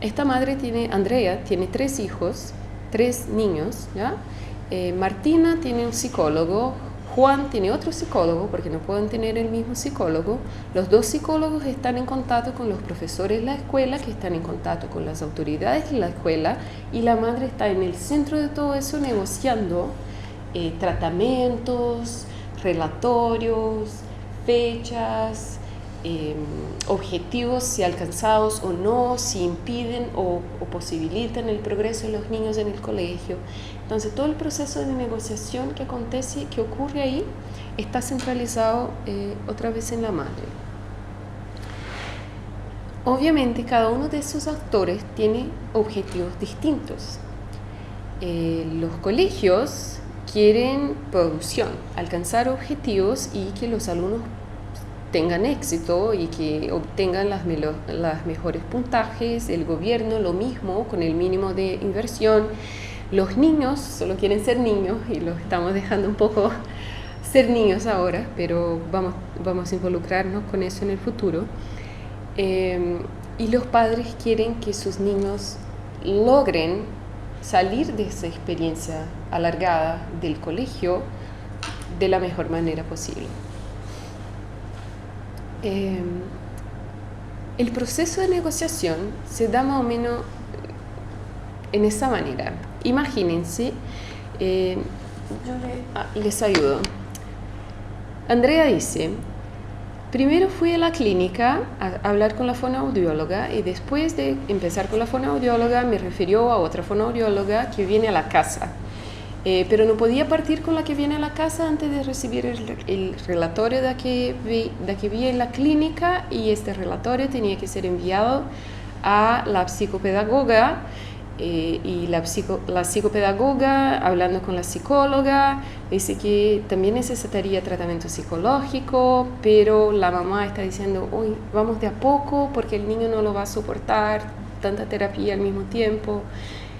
Esta madre Andrea tiene 3 hijos, 3 niños, ¿ya? Martina tiene un psicólogo, Juan tiene otro psicólogo, porque no pueden tener el mismo psicólogo. Los 2 psicólogos están en contacto con los profesores de la escuela, que están en contacto con las autoridades de la escuela, y la madre está en el centro de todo eso negociando tratamientos, relatorios, fechas, objetivos, si alcanzados o no, si impiden o posibilitan el progreso de los niños en el colegio. Entonces, todo el proceso de negociación que acontece, que ocurre ahí, está centralizado otra vez en la madre. Obviamente, cada uno de esos actores tiene objetivos distintos. Los colegios quieren producción, alcanzar objetivos y que los alumnos tengan éxito y que obtengan las mejores puntajes. El gobierno lo mismo, con el mínimo de inversión. Los niños solo quieren ser niños y los estamos dejando un poco ser niños ahora, pero vamos a involucrarnos con eso en el futuro. Y los padres quieren que sus niños logren salir de esa experiencia alargada del colegio de la mejor manera posible. El proceso de negociación se da más o menos en esa manera. Imagínense, yo les ayudo. Andrea dice: primero fui a la clínica a hablar con la fonoaudióloga, y después de empezar con la fonoaudióloga me refirió a otra fonoaudióloga que viene a la casa. Pero no podía partir con la que viene a la casa antes de recibir el relatorio de que vi en la clínica, y este relatorio tenía que ser enviado a la psicopedagoga, y la psicopedagoga, hablando con la psicóloga, dice que también necesitaría tratamiento psicológico, pero la mamá está diciendo: uy, vamos de a poco porque el niño no lo va a soportar, tanta terapia al mismo tiempo.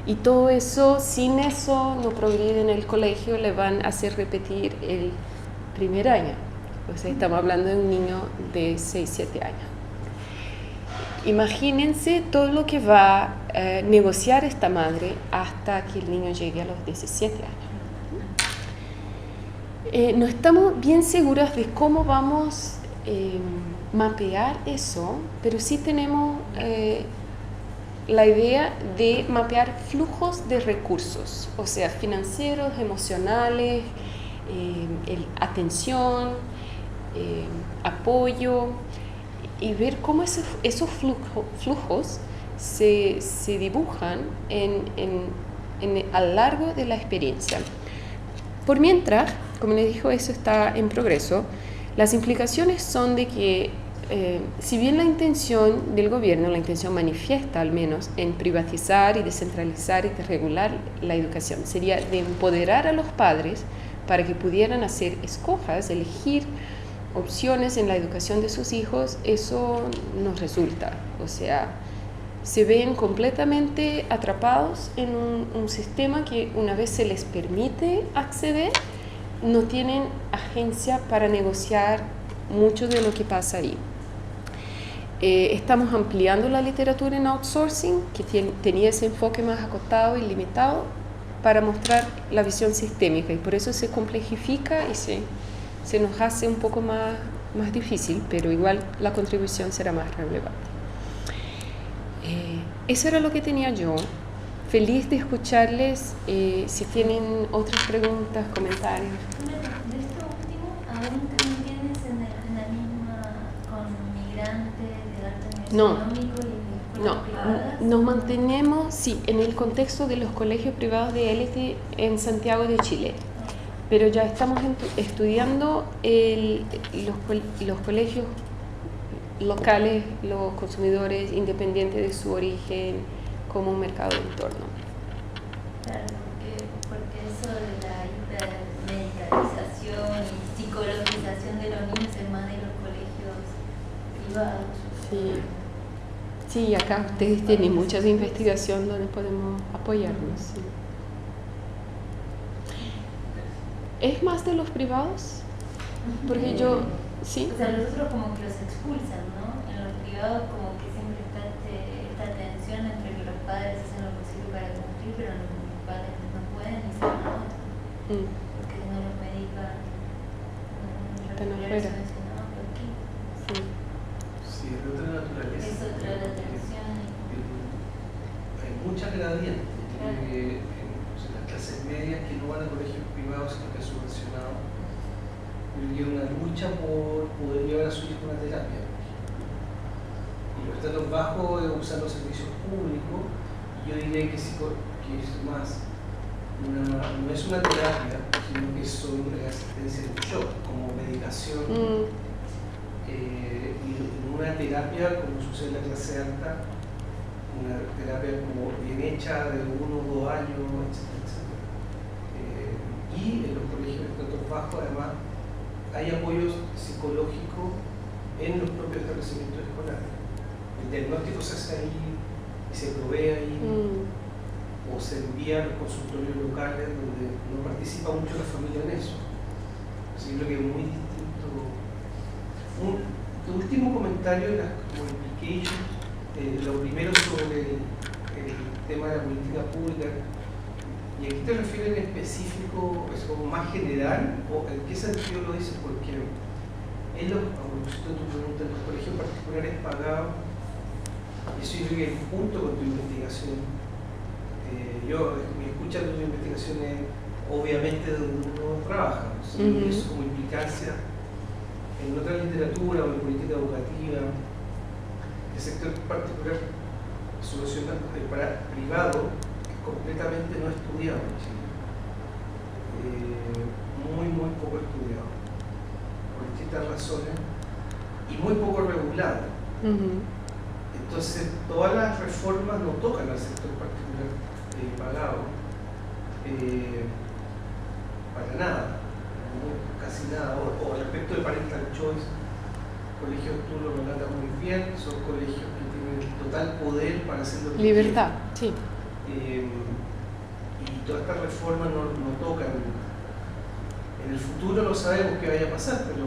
Y todo eso, sin eso, no progrede en el colegio, le van a hacer repetir el primer año. O sea, estamos hablando de un niño de 6, 7 años. Imagínense todo lo que va a negociar esta madre hasta que el niño llegue a los 17 años. No estamos bien seguras de cómo vamos a mapear eso, pero sí tenemos la idea de mapear flujos de recursos, o sea, financieros, emocionales, atención, apoyo, y ver cómo esos flujos se dibujan a lo largo de la experiencia. Por mientras, como les dijo, eso está en progreso. Las implicaciones son de que si bien la intención del gobierno, la intención manifiesta al menos, en privatizar y descentralizar y desregular la educación, sería de empoderar a los padres para que pudieran hacer escojas, elegir opciones en la educación de sus hijos, eso no resulta. O sea, se ven completamente atrapados en un sistema que, una vez se les permite acceder, no tienen agencia para negociar mucho de lo que pasa ahí. Estamos ampliando la literatura en outsourcing, que tenía ese enfoque más acotado y limitado, para mostrar la visión sistémica, y por eso se complejifica y se nos hace un poco más difícil, pero igual la contribución será más relevante. Eso era lo que tenía yo. Feliz de escucharles. Si tienen otras preguntas, comentarios. De esto último, aún también tienes en el económico y en las escuelas privadas? Nos mantenemos, sí, en el contexto de los colegios privados de élite en Santiago de Chile. Pero ya estamos estudiando los colegios locales, los consumidores independientes de su origen, como un mercado de entorno. Claro, porque eso de la hipermedicalización y psicologización de los niños es más de los colegios privados. Sí, acá ustedes tienen muchas investigaciones donde podemos apoyarnos. Sí. ¿Es más de los privados? Porque sí. O sea, los otros como que los expulsan, ¿no? En los privados como que siempre está esta tensión entre que los padres hacen lo posible para cumplir, pero los padres no pueden y se van. Porque si no los medican, están afuera. Sí, es otra naturaleza. Es otra la tensión. Hay mucha gradiente. Las clases medias que no van a colegios privados sino que es subvencionado, y una lucha por poder llevar a su hijo a una terapia. Y los estratos bajos es usar los servicios públicos. Yo diría que es más, no es una terapia, sino que es una asistencia de shock, como medicación. Y una terapia, como sucede en la clase alta, una terapia como bien hecha de 1 o 2 años, etc. Y en los colegios de estratos bajos, además, hay apoyo psicológico en los propios establecimientos escolares. El diagnóstico se hace ahí y se provee ahí, o se envía a los consultorios locales donde no participa mucho la familia en eso. Así que creo que es muy distinto. Un último comentario de las implications, lo primero sobre el tema de la política pública. ¿Y a qué te refieres en específico, es como más general, o en qué sentido lo dices? Porque en los colegios particulares pagados, eso yo creo que es junto con tu investigación. Mi escucha de tu investigación es obviamente de donde uno trabaja, ¿no? Eso como implicancia en otra literatura o en política educativa. El sector particular para privado completamente no estudiado en Chile, muy poco estudiado por distintas razones y muy poco regulado. Entonces todas las reformas no tocan al sector particular pagado para nada, casi nada. O respecto de parental choice, colegios, tú lo relatas muy bien, son colegios que tienen total poder para hacer lo que libertad, quieren. Sí. Y todas estas reformas no tocan. En el futuro no sabemos qué vaya a pasar, pero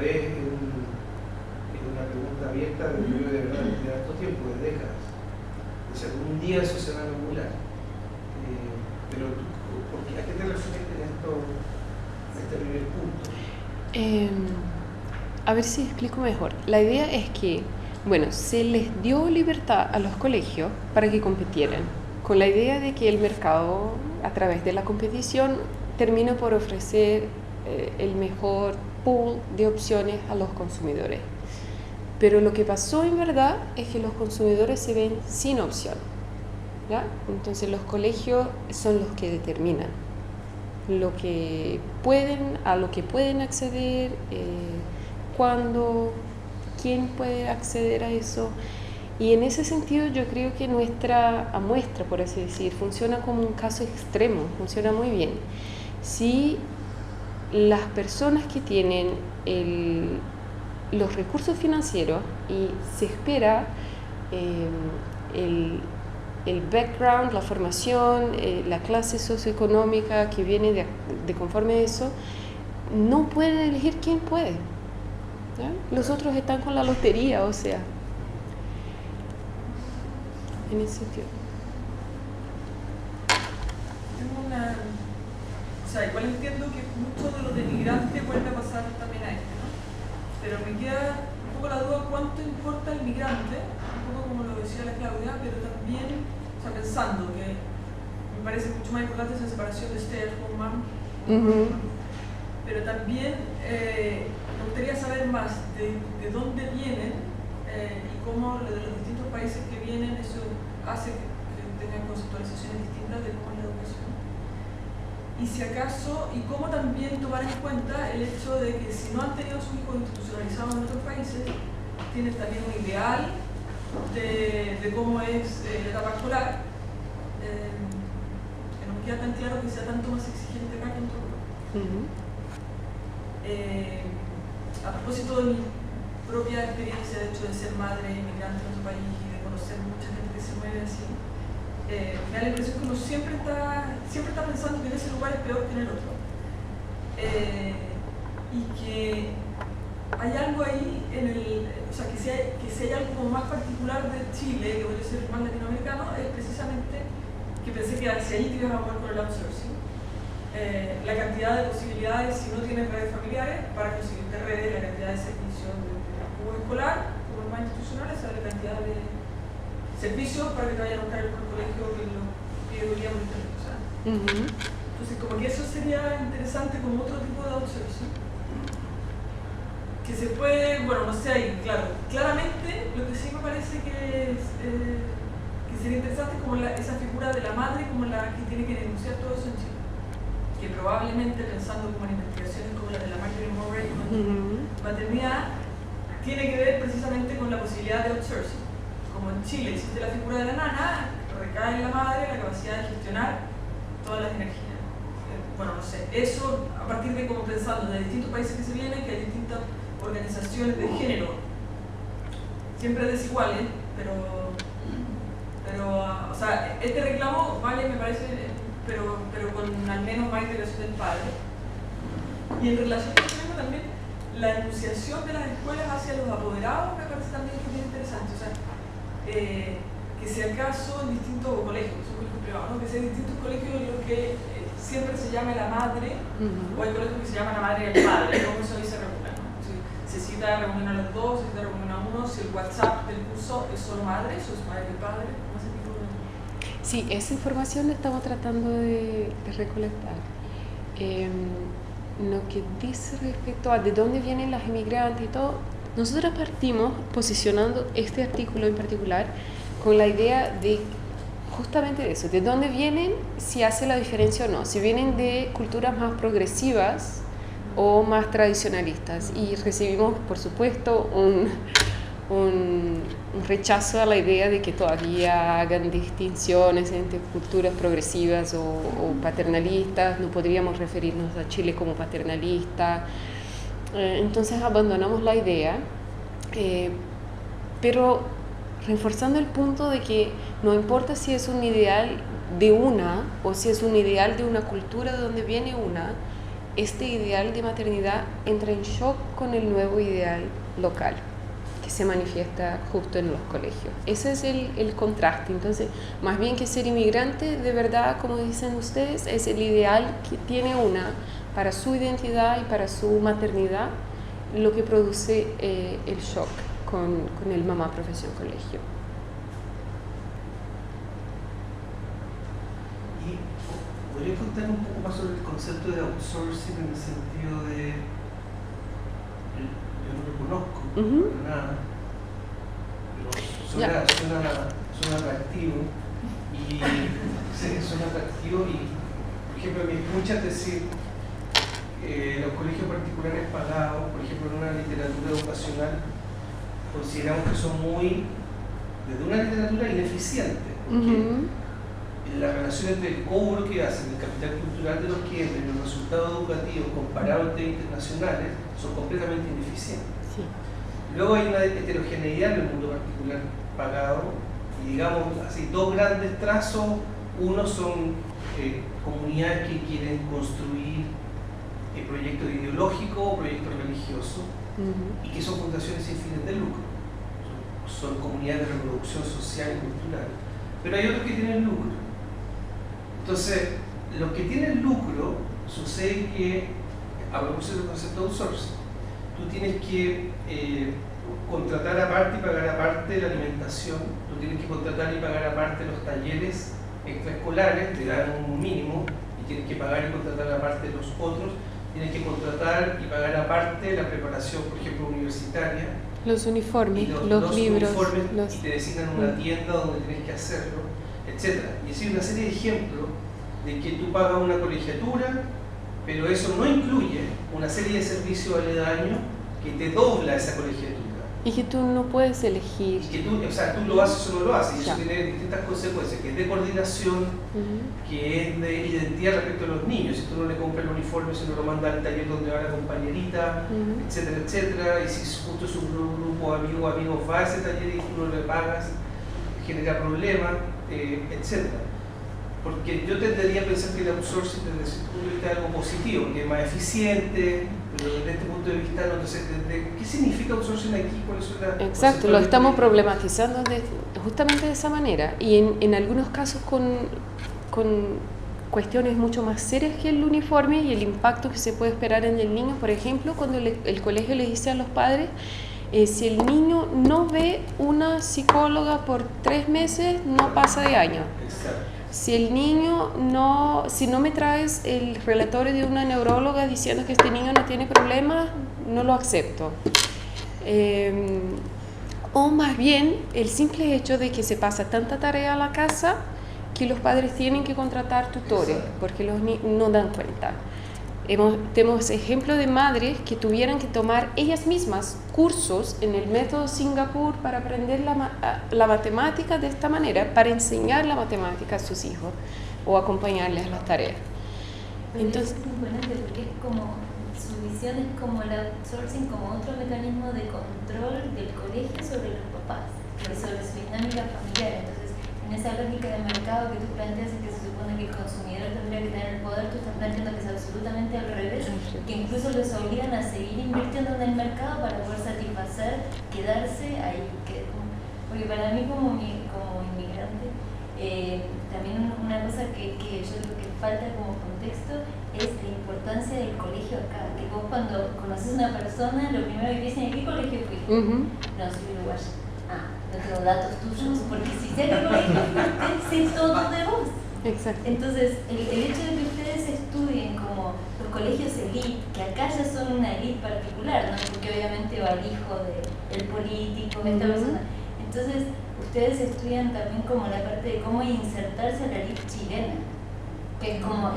es una pregunta abierta de verdad de harto tiempo, de décadas. O sea, algún día eso se va a regular. Pero ¿a qué te refieres en este primer punto? A ver si explico mejor. La idea es que se les dio libertad a los colegios para que compitieran, con la idea de que el mercado, a través de la competición, termina por ofrecer el mejor pool de opciones a los consumidores. Pero lo que pasó en verdad es que los consumidores se ven sin opción, ¿ya? Entonces los colegios son los que determinan a lo que pueden acceder, cuándo, quién puede acceder a eso. Y en ese sentido yo creo que nuestra muestra, por así decir, funciona como un caso extremo, funciona muy bien. Si las personas que tienen los recursos financieros y se espera el background, la formación, la clase socioeconómica que viene de conforme a eso, no pueden elegir quién puede, ¿ya? Los otros están con la lotería, o sea, en ese sentido. Igual entiendo que mucho de lo denigrante vuelve a pasar también a este, ¿no? Pero me queda un poco la duda cuánto importa el migrante, un poco como lo decía la Claudia, pero también, pensando que me parece mucho más importante esa separación de stay at home mom, pero también me gustaría saber más de dónde vienen y cómo de los distintos países que vienen eso hace que tengan conceptualizaciones distintas de cómo es la educación. Y si acaso, y cómo también tomar en cuenta el hecho de que si no han tenido sus hijos institucionalizados en otros países, tienen también un ideal de cómo es la etapa escolar, que no me queda tan claro que sea tanto más exigente acá que en otro lugar. A propósito de mi propia experiencia, de hecho, de ser madre inmigrante en otro país y de conocer mucha gente que se mueve así, me da la impresión que uno siempre está pensando que en ese lugar es peor que en el otro. Y que hay algo ahí o sea, que si hay algo como más particular de Chile, que puede ser más latinoamericano, es precisamente que pensé que hacia ahí te ibas a mover con el outsourcing. La cantidad de posibilidades, si no tienes redes familiares, para conseguirte redes, la cantidad de servicios de juego escolar, como más institucionales, la cantidad de servicios para que te vayan a buscar el colegio que lo pide hoy día por internet. O sea. Entonces, como que eso sería interesante como otro tipo de outsourcing. Que se puede, bueno, no sé ahí, claro. Claramente, lo que sí me parece que sería interesante es como esa figura de la madre como la que tiene que denunciar todo eso en Chile. Que probablemente, pensando como en investigaciones como la de la Marjorie Murray, maternidad, tiene que ver precisamente con la posibilidad de outsourcing. Como en Chile existe la figura de la nana, recae en la madre la capacidad de gestionar todas las energías. Bueno, no sé, eso a partir de como pensando de distintos países que se vienen, que hay distintas organizaciones de género, siempre desiguales, pero o sea, este reclamo vale, me parece, pero con al menos más integración del padre. Y en relación con eso también, la enunciación de las escuelas hacia los apoderados me parece también que es bien interesante. O sea, que si acaso en distintos colegios, que son colegios privados, ¿no? Que si hay distintos colegios en los que siempre se llama la madre, o hay colegios que se llaman la madre y el padre, como eso ahí se regula, ¿no? Si se cita reunión a los dos, se cita reunión a uno, si el WhatsApp del curso es solo madre, eso es madre y padre, como ese tipo de... Sí, esa información la estamos tratando de recolectar. Lo que dice respecto a de dónde vienen las inmigrantes y todo, nosotros partimos posicionando este artículo en particular con la idea de justamente de eso, de dónde vienen, si hace la diferencia o no, si vienen de culturas más progresivas o más tradicionalistas. Y recibimos, por supuesto, un rechazo a la idea de que todavía hagan distinciones entre culturas progresivas o paternalistas. No podríamos referirnos a Chile como paternalista. Entonces abandonamos la idea, pero reforzando el punto de que no importa si es un ideal de una o si es un ideal de una cultura de donde viene una, este ideal de maternidad entra en shock con el nuevo ideal local que se manifiesta justo en los colegios. Ese es el contraste. Entonces, más bien que ser inmigrante, de verdad, como dicen ustedes, es el ideal que tiene una para su identidad y para su maternidad, lo que produce el shock con el mamá profesión colegio. ¿Y podría contar un poco más sobre el concepto de outsourcing en el sentido de, yo no lo conozco, para nada, pero suena atractivo y suena atractivo y, por ejemplo, me escuchas decir los colegios particulares pagados, por ejemplo, en una literatura educacional, consideramos que son desde una literatura ineficiente. La relación entre el cobro que hacen, el capital cultural de los que entran y los resultados educativos comparados entre internacionales son completamente ineficientes. Sí. Luego hay una heterogeneidad en el mundo particular pagado y digamos así, dos grandes trazos. Uno son comunidades que quieren construir proyectos ideológicos o proyectos religiosos y que son fundaciones sin fines de lucro. Son comunidades de reproducción social y cultural. Pero hay otros que tienen lucro. Entonces, los que tienen lucro, sucede que, a propósito del concepto de outsourcing, tú tienes que contratar aparte y pagar aparte la alimentación, tú tienes que contratar y pagar aparte los talleres extraescolares, te dan un mínimo, y tienes que pagar y contratar aparte los otros, tienes que contratar y pagar aparte la preparación, por ejemplo, universitaria. Los uniformes, Y los libros. Uniformes, y te designan una tienda donde tienes que hacerlo, etc. Y así una serie de ejemplos de que tú pagas una colegiatura, pero eso no incluye una serie de servicios aledaños que te dobla esa colegiatura. Y que tú no puedes elegir. Y que tú, o sea, tú lo haces o no lo haces, y eso tiene distintas consecuencias, que es de coordinación, que es de identidad respecto a los niños. Si tú no le compras el uniforme, si no lo mandas al taller donde va la compañerita, etcétera, etcétera, y si justo es un grupo de amigos va a ese taller y tú no le pagas, genera problemas, etcétera. Porque yo tendería a pensar que el outsourcing desde ese punto de vista es algo positivo, que es más eficiente, pero desde este punto de vista, entonces, ¿qué significa outsourcing aquí? ¿Cuáles son las Exacto, lo estamos problematizando justamente de esa manera, y en algunos casos con cuestiones mucho más serias que el uniforme y el impacto que se puede esperar en el niño. Por ejemplo, cuando el colegio le dice a los padres, si el niño no ve una psicóloga por 3 meses, no pasa de año. Exacto. Si el niño si no me traes el relatorio de una neuróloga diciendo que este niño no tiene problemas, no lo acepto. O más bien, el simple hecho de que se pasa tanta tarea a la casa que los padres tienen que contratar tutores, porque los niños no dan cuenta. Tenemos ejemplos de madres que tuvieran que tomar ellas mismas cursos en el método Singapur para aprender la matemática de esta manera, para enseñar la matemática a sus hijos o acompañarles a las tareas. Entonces, es importante porque es como, su visión es como el outsourcing como otro mecanismo de control del colegio sobre los papás y sobre su dinámica familiar. Entonces, en esa lógica de mercado que tú planteas, es que se supone que el consumidor tendría que tener el poder, tú estás planteando que es absolutamente al revés, que incluso les obligan a seguir invirtiendo en el mercado para poder satisfacer, quedarse ahí. Porque para mí como inmigrante, también una cosa que yo creo que falta como contexto es la importancia del colegio acá, que vos cuando conoces a una persona, lo primero que dicen, ¿a qué colegio fuiste? No, soy uruguaya. No tengo datos tuyos, porque si sé que colegio fuiste, sé todo de vos. Exacto. Entonces, el hecho de que ustedes estudien como los colegios elite, que acá ya son una elite particular, ¿no? Porque obviamente va el hijo del político, esta persona. Entonces, ustedes estudian también como la parte de cómo insertarse a la elite chilena, que es como,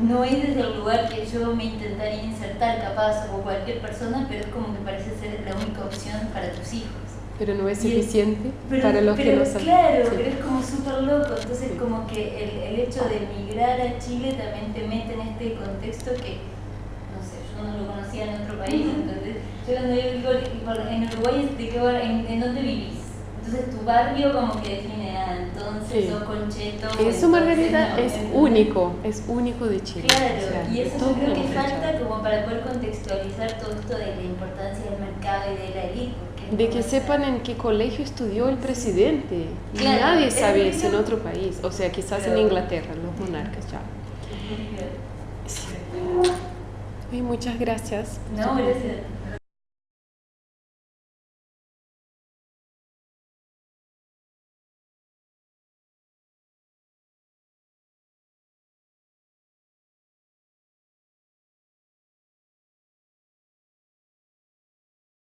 no es desde el lugar que yo me intentaría insertar capaz o cualquier persona, pero es como que parece ser la única opción para tus hijos. Pero no es suficiente para los que no saben. Claro, sí. Pero es como súper loco, entonces como que el hecho de emigrar a Chile también te mete en este contexto que, no sé, yo no lo conocía en otro país, entonces yo cuando yo digo en Uruguay, ¿en dónde vivís? Entonces tu barrio como que define, entonces sos Concheto. Eso, Margarita, no, es único de Chile. Claro, o sea, y eso yo creo que falta como para poder contextualizar todo esto de la importancia del mercado y de la elite. De que sepan en qué colegio estudió el presidente. Claro, nadie sabe eso en otro país. O sea, quizás en Inglaterra, los monarcas ya. Sí. Muchas gracias. No, gracias.